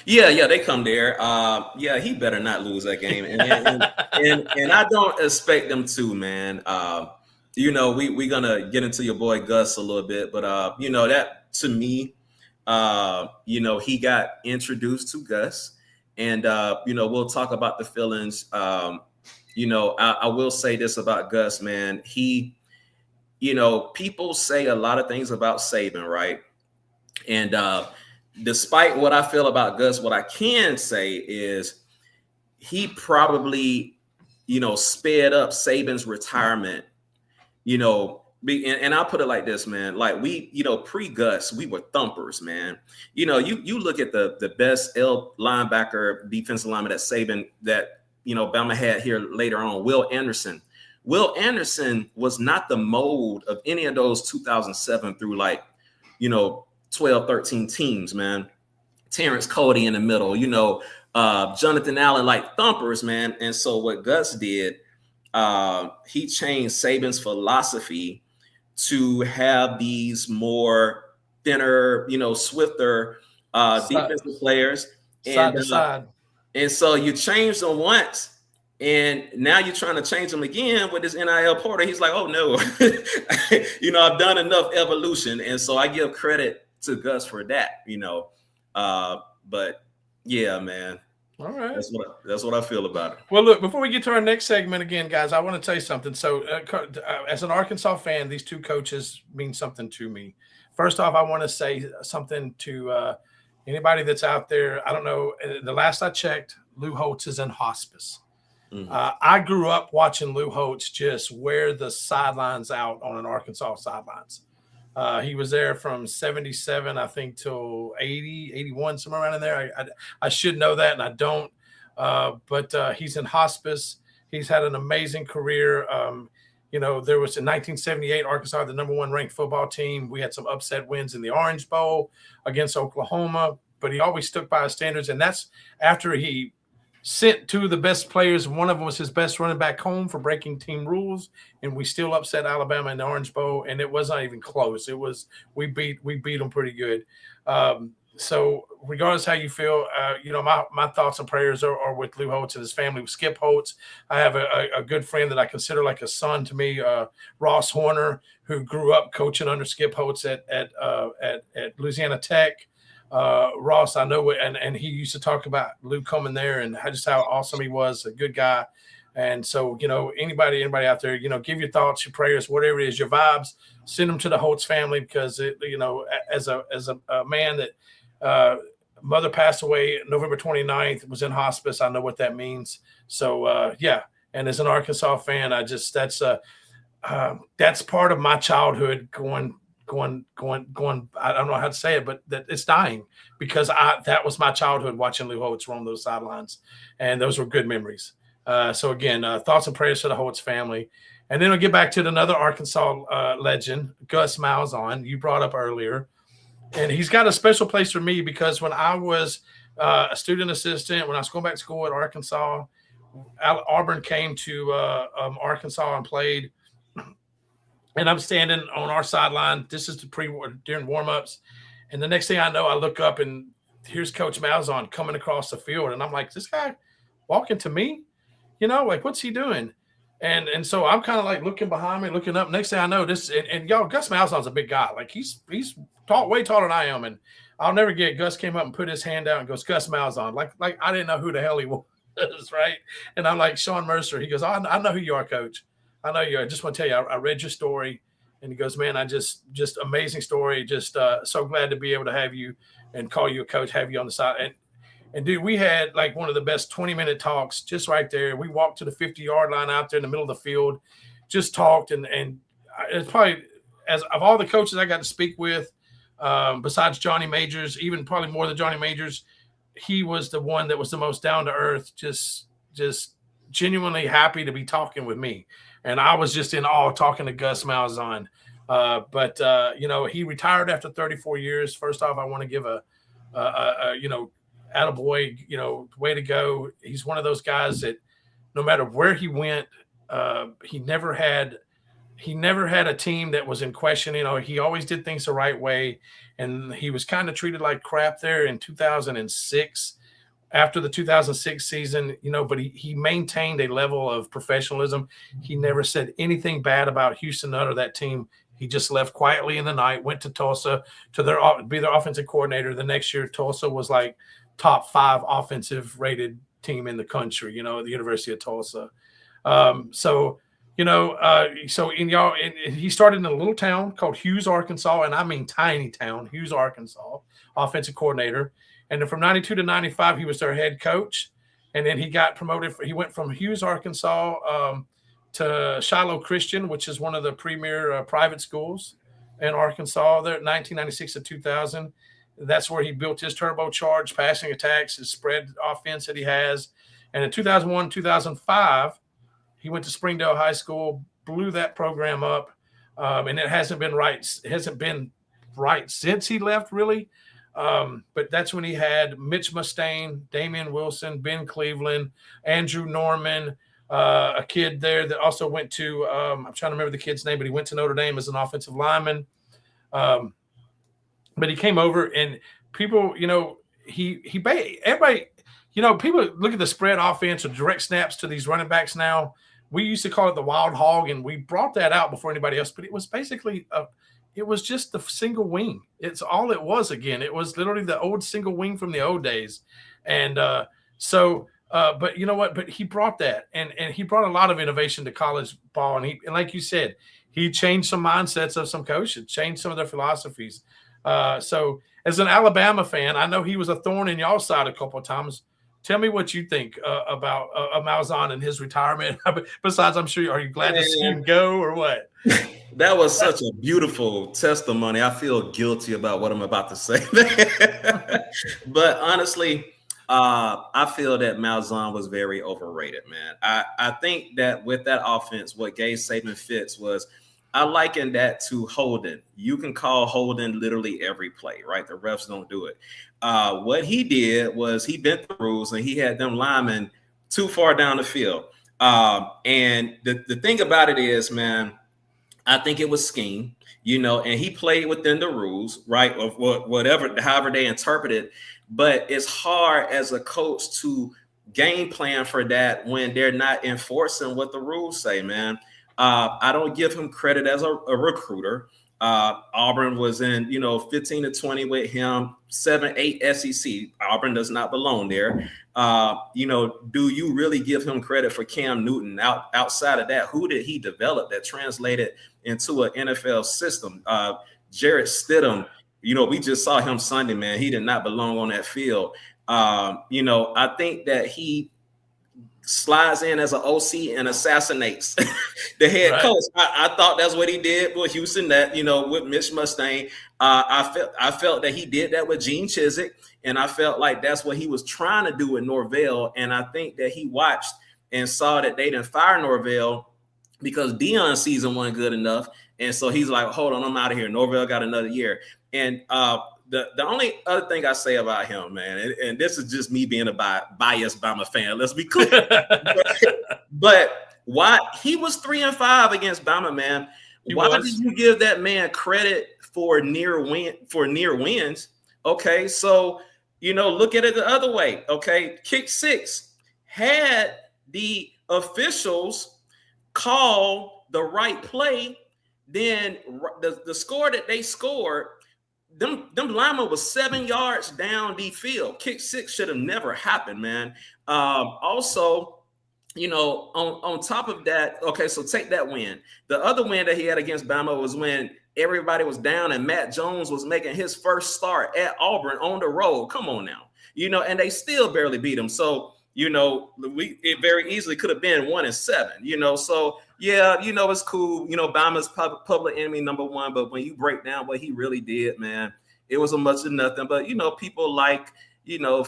S2: Yeah, they come there. He better not lose that game, and I don't expect them to, man. We're gonna get into your boy Gus a little bit, but that to me, he got introduced to Gus, and we'll talk about the feelings. I will say this about Gus, man. He, people say a lot of things about Saban, right? And despite what I feel about Gus, what I can say is he probably, sped up Saban's retirement, and I'll put it like this, man. Like we, pre-Gus, we were thumpers, man. You look at the best linebacker, defensive lineman that Saban, that, Bama had here later on, Will Anderson. Will Anderson was not the mold of any of those 2007 through 12, 13 teams, man. Terrence Cody in the middle, Jonathan Allen like thumpers, man. And so what Gus did, he changed Saban's philosophy to have these more thinner, swifter defensive players.
S1: Side to side.
S2: And so you change them once, and now you're trying to change them again with this NIL portal. He's like, oh no, I've done enough evolution. And so I give credit to Gus for that, but yeah, man.
S1: All right.
S2: That's what I feel about it.
S1: Well, look, before we get to our next segment again, guys, I want to tell you something. So as an Arkansas fan, these two coaches mean something to me. First off, I want to say something to anybody that's out there. I don't know. The last I checked, Lou Holtz is in hospice. Mm-hmm. I grew up watching Lou Holtz just wear the sidelines out on an Arkansas sidelines. He was there from 77, I think, till 80, 81, somewhere around in there. I should know that, and I don't. But he's in hospice. He's had an amazing career. There was in 1978, Arkansas, the number 1 ranked football team. We had some upset wins in the Orange Bowl against Oklahoma, but he always stuck by his standards. And that's after he sent 2 of the best players. One of them was his best running back home for breaking team rules, and we still upset Alabama in the Orange Bowl, and it was not even close. It was we beat them pretty good. So regardless how you feel, my thoughts and prayers are with Lou Holtz and his family, with Skip Holtz. I have a good friend that I consider like a son to me, Ross Horner, who grew up coaching under Skip Holtz at Louisiana Tech. Ross, I know, and he used to talk about Lou coming there and just how awesome he was, a good guy. And so, anybody out there, give your thoughts, your prayers, whatever it is, your vibes, send them to the Holtz family, because as a man that mother passed away November 29th, was in hospice. I know what that means. So yeah. And as an Arkansas fan, that's part of my childhood going. I don't know how to say it, but that it's dying, because that was my childhood, watching Lou Holtz roam those sidelines, and those were good memories. So again, thoughts and prayers to the Holtz family. And then we'll get back to another Arkansas legend, Gus Malzahn, you brought up earlier. And he's got a special place for me, because when I was a student assistant, when I was going back to school at Arkansas, Auburn came to Arkansas and played. And I'm standing on our sideline. This is during warmups. And the next thing I know, I look up and here's Coach Malzahn coming across the field. And I'm like, this guy walking to me? What's he doing? And so I'm kind of like looking behind me, looking up. Next thing I know, and y'all, Gus Malzahn's a big guy. Like he's tall, way taller than I am. And I'll never get, Gus came up and put his hand out and goes, Gus Malzahn. Like I didn't know who the hell he was, right? And I'm like, Sean Mercer. He goes, I know who you are, Coach. I know you are. I just want to tell you, I read your story. And he goes, man, I just amazing story. Just so glad to be able to have you and call you a coach, have you on the side. And dude, we had like one of the best 20-minute talks just right there. We walked to the 50-yard line out there in the middle of the field, just talked. And it's probably, as of all the coaches I got to speak with, besides Johnny Majors, even probably more than Johnny Majors, he was the one that was the most down to earth, just genuinely happy to be talking with me. And I was just in awe talking to Gus Malzahn. But he retired after 34 years. First off, I want to give a attaboy, way to go. He's one of those guys that no matter where he went, he never had a team that was in question. He always did things the right way. And he was kind of treated like crap there in 2006. After the 2006 season, but he maintained a level of professionalism. He never said anything bad about Houston or that team. He just left quietly in the night, went to Tulsa to be their offensive coordinator. The next year, Tulsa was like top 5 offensive rated team in the country, at the University of Tulsa. So he started in a little town called Hughes, Arkansas, and I mean tiny town, Hughes, Arkansas, offensive coordinator. And then from 92 to 95, he was their head coach. And then he got promoted. He went from Hughes, Arkansas to Shiloh Christian, which is one of the premier private schools in Arkansas there, 1996 to 2000. That's where he built his turbocharged passing attacks, his spread offense that he has. And in 2001, 2005, he went to Springdale High School, blew that program up. And it hasn't been right since he left, really. But that's when he had Mitch Mustaine, Damian Wilson, Ben Cleveland, Andrew Norman, a kid there that also went to, I'm trying to remember the kid's name, but he went to Notre Dame as an offensive lineman. But he came over and people, everybody, people look at the spread offense or direct snaps to these running backs now. We used to call it the wild hog, and we brought that out before anybody else, but it was basically it was just the single wing. It's all it was again. It was literally the old single wing from the old days. And but you know what? But he brought that, and he brought a lot of innovation to college ball. And like you said, he changed some mindsets of some coaches, changed some of their philosophies. So as an Alabama fan, I know he was a thorn in y'all's side a couple of times. Tell me what you think about Malzahn and his retirement. Besides, I'm sure, are you glad to see him go or what?
S2: That was such a beautiful testimony. I feel guilty about what I'm about to say. But honestly, I feel that Malzahn was very overrated, man. I think that with that offense, what gave Saban fits was, I liken that to holding. You can call holding literally every play, right? The refs don't do it. What he did was he bent the rules and he had them linemen too far down the field. And the thing about it is, man, I think it was scheme, and he played within the rules, right? Of whatever, however they interpret it. But it's hard as a coach to game plan for that when they're not enforcing what the rules say, man. I don't give him credit as a recruiter. Auburn was in, 15 to 20 with him, 7-8 SEC. Auburn does not belong there. Do you really give him credit for Cam Newton? Outside of that, who did he develop that translated into an NFL system? Jarrett Stidham, we just saw him Sunday, man. He did not belong on that field. I think that he slides in as an OC and assassinates the head coach. I thought that's what he did with Houston, that, with Mitch Mustaine. I felt that he did that with Gene Chizik, and I felt like that's what he was trying to do with Norvell. And I think that he watched and saw that they didn't fire Norvell because Deion's season wasn't good enough. And so he's like, hold on, I'm out of here. Norvell got another year. And the only other thing I say about him, man, and this is just me being a biased Bama fan, let's be clear. but why he was 3-5 against Bama, man. Why did you give that man credit for near wins? Okay, so look at it the other way. Okay, kick six had the officials call the right play, then the score that they scored. Them linemen was 7 yards down the field. Kick six should have never happened, man. Also, on top of that, okay, so take that win. The other win that he had against Bama was when everybody was down and Matt Jones was making his first start at Auburn on the road. Come on now, and they still barely beat him. So, it very easily could have been 1-7, So yeah, it's cool. Bama's public enemy number one, but when you break down what he really did, man, it was a much of nothing. But people like,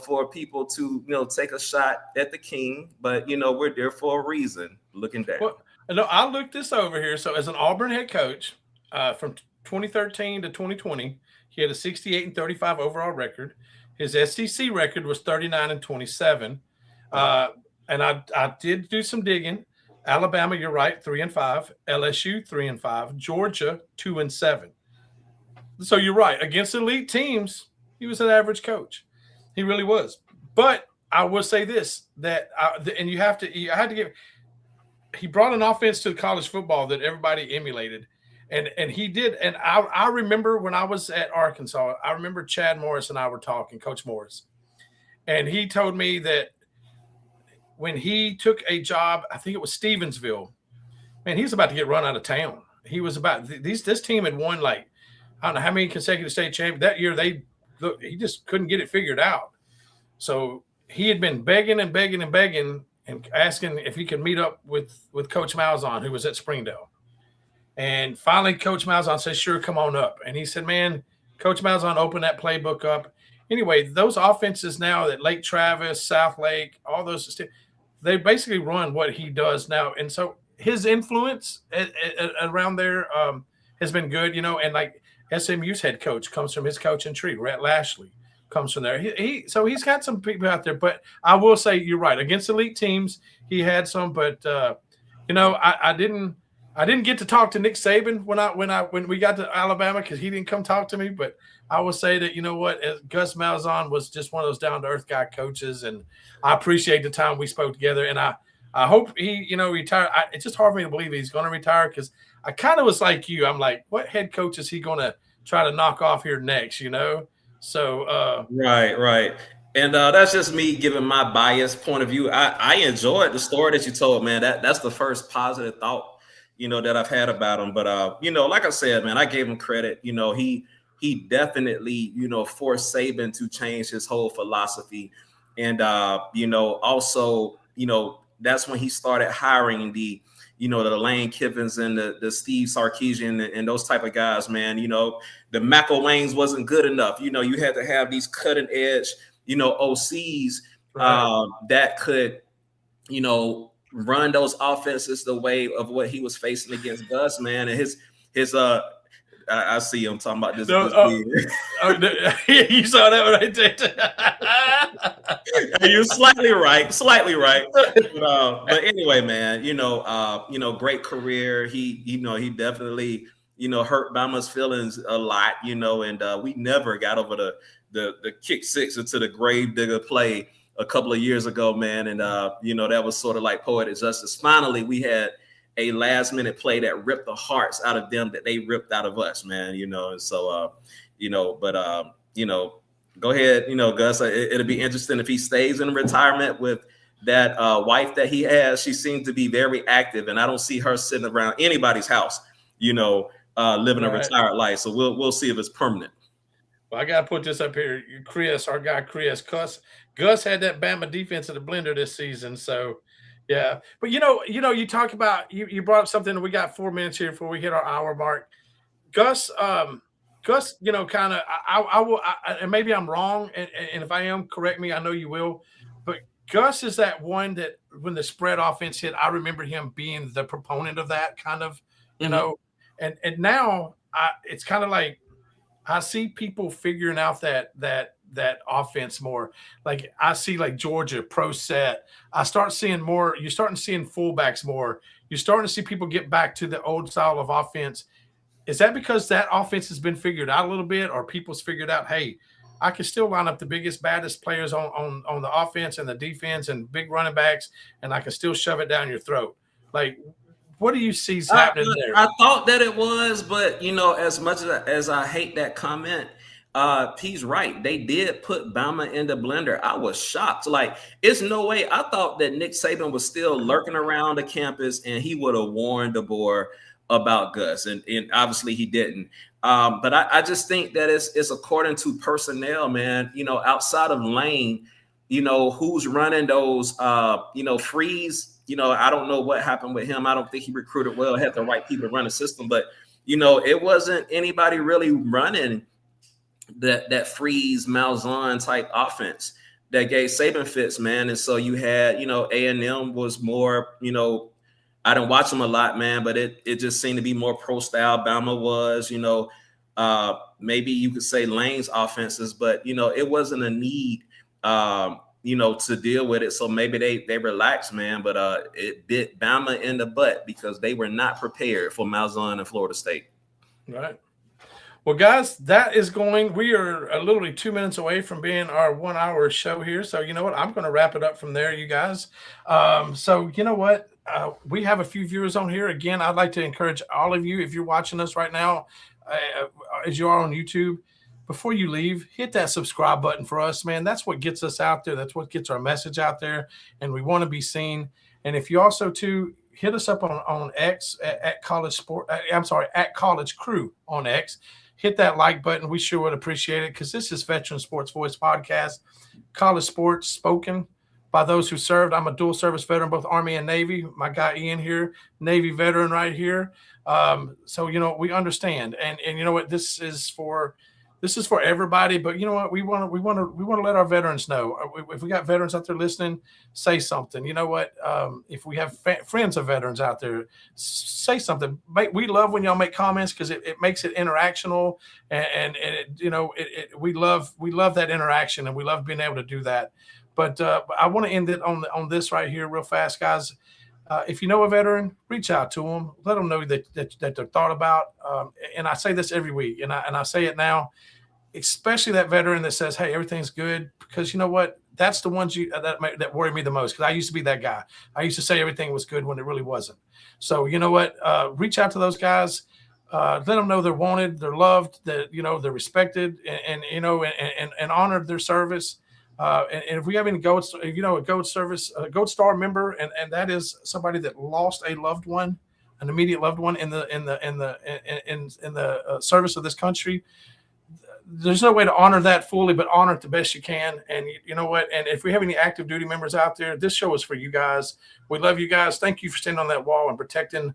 S2: for people to take a shot at the king, but we're there for a reason. Looking down.
S1: Well, no, I looked this over here. So as an Auburn head coach, from 2013 to 2020, he had a 68-35 overall record. His SEC record was 39-27. And I did do some digging. Alabama, you're right, 3-5. LSU, 3-5. Georgia, 2-7. So you're right. Against elite teams, he was an average coach. He really was. But I will say this, and I had to give. He brought an offense to college football that everybody emulated, and he did. And I remember when I was at Arkansas, I remember Chad Morris and I were talking, Coach Morris, and he told me that when he took a job, I think it was Stevensville, man, he was about to get run out of town. He was this team had won like, I don't know how many consecutive state champions. That year he just couldn't get it figured out. So he had been begging and begging and begging and asking if he could meet up with Coach Malzahn, who was at Springdale. And finally, Coach Malzahn said, sure, come on up. And he said, man, Coach Malzahn opened that playbook up. Anyway, those offenses now at Lake Travis, South Lake, all those, they basically run what he does now. And so his influence around there has been good, and like SMU's head coach comes from his coaching tree. Rhett Lashley comes from there. So he's got some people out there. But I will say you're right. Against elite teams, he had some. But I didn't get to talk to Nick Saban when we got to Alabama because he didn't come talk to me. But I will say that Gus Malzahn was just one of those down to earth guy coaches, and I appreciate the time we spoke together. And I hope he retire. It's just hard for me to believe he's going to retire because I kind of was like you. I'm like, what head coach is he going to try to knock off here next? So
S2: right. And that's just me giving my biased point of view. I enjoyed the story that you told, man. That's the first positive thought, that I've had about him. But like I said, man, I gave him credit. He definitely, forced Saban to change his whole philosophy. And also, that's when he started hiring the Lane Kiffins and the Steve Sarkisian and those type of guys, man. The McElwains wasn't good enough. You had to have these cutting edge, OCs that could, run those offenses the way of what he was facing against Gus, man. And his I see him talking about this.
S1: You saw that right there.
S2: You're slightly right. But anyway, man, great career. He definitely, hurt Bama's feelings a lot, and we never got over the kick six into the grave digger play a couple of years ago, man. And that was sort of like poetic justice. Finally, we had a last minute play that ripped the hearts out of them that they ripped out of us, man. And so go ahead, Gus. It'll be interesting if he stays in retirement with that wife that he has. She seems to be very active, and I don't see her sitting around anybody's house, living a retired life. So we'll see if it's permanent.
S1: Well, I gotta put this up here. Chris, our guy Chris, Gus had that Bama defense at the blender this season. So yeah. But you talk about you brought up something. We got 4 minutes here before we hit our hour mark. Gus, kind of I will and maybe I'm wrong, and if I am, correct me. I know you will. But Gus is that one that when the spread offense hit, I remember him being the proponent of that kind of, and now it's kind of like I see people figuring out that offense more. Like I see like Georgia pro set. I start seeing more. You're starting to seeing fullbacks more. You're starting to see people get back to the old style of offense. Is that because that offense has been figured out a little bit, or people's figured out, hey, I can still line up the biggest, baddest players on the offense and the defense and big running backs, and I can still shove it down your throat? Like, what do you see happening there?
S2: I thought that it was, but as much as I hate that comment, he's right. They did put Bama in the blender. I was shocked. Like, it's no way. I thought that Nick Saban was still lurking around the campus and he would have warned the board about Gus, and obviously he didn't. But I just think that it's according to personnel, man. Outside of Lane, who's running those, freeze. I don't know what happened with him. I don't think he recruited well, had the right people to run the system, but it wasn't anybody really running that freeze Malzahn type offense that gave Saban fits, man. And so you had, A&M was more, I didn't watch them a lot, man, but it just seemed to be more pro style. Bama was, maybe you could say Lane's offenses, but it wasn't a need, to deal with it. So maybe they relaxed, man, but it bit Bama in the butt because they were not prepared for Malzahn and Florida State.
S1: Right. Well, guys, we are literally 2 minutes away from being our 1 hour show here. So you know what? I'm going to wrap it up from there, you guys. So you know what? We have a few viewers on here. Again, I'd like to encourage all of you, if you're watching us right now, as you are on YouTube, before you leave, hit that subscribe button for us, man. That's what gets us out there. That's what gets our message out there, and we want to be seen. And if you also too hit us up on X at College Crew on X. Hit that like button. We sure would appreciate it because this is Veteran Sports Voice Podcast, college sports spoken by those who served. I'm a dual service veteran, both Army and Navy. My guy Ian here, Navy veteran right here. So we understand, and you know what, this is for This is for everybody, but you know what? We want to let our veterans know. If we got veterans out there listening, say something. You know what? If we have friends of veterans out there, say something. We love when y'all make comments because it makes it interactional, and we love that interaction, and we love being able to do that. But I want to end it on this right here, real fast, guys. If you know a veteran, reach out to them. Let them know that they're thought about. And I say this every week, and I say it now, especially that veteran that says, "Hey, everything's good," because you know what? That's the ones that worry me the most. Because I used to be that guy. I used to say everything was good when it really wasn't. So you know what? Reach out to those guys. Let them know they're wanted, they're loved, that they're respected, and honored their service. And if we have any a Gold Star member, and that is somebody that lost a loved one, an immediate loved one in the service of this country, there's no way to honor that fully, but honor it the best you can. And you know what? And if we have any active duty members out there, this show is for you guys. We love you guys. Thank you for standing on that wall and protecting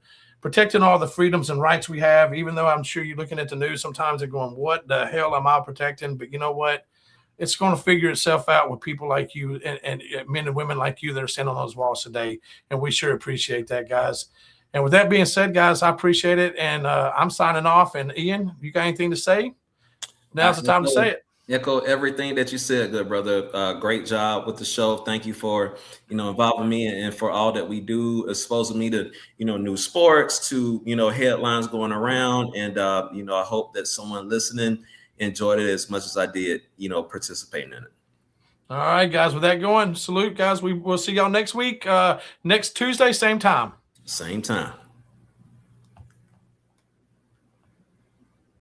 S1: all the freedoms and rights we have. Even though I'm sure you're looking at the news sometimes and going, "What the hell am I protecting?" But you know what? It's going to figure itself out with people like you and men and women like you that are standing on those walls today. And we sure appreciate that, guys. And with that being said, guys, I appreciate it. And I'm signing off. And Ian, you got anything to say? Now's the time to say it.
S2: Echo everything that you said, good brother. Great job with the show. Thank you for, involving me and for all that we do, exposing me to, new sports, to, headlines going around. And, I hope that someone listening enjoyed it as much as I did, participating in it.
S1: All right, guys, with that going, salute, guys. We'll see y'all next week, next Tuesday, same time.
S2: Same time.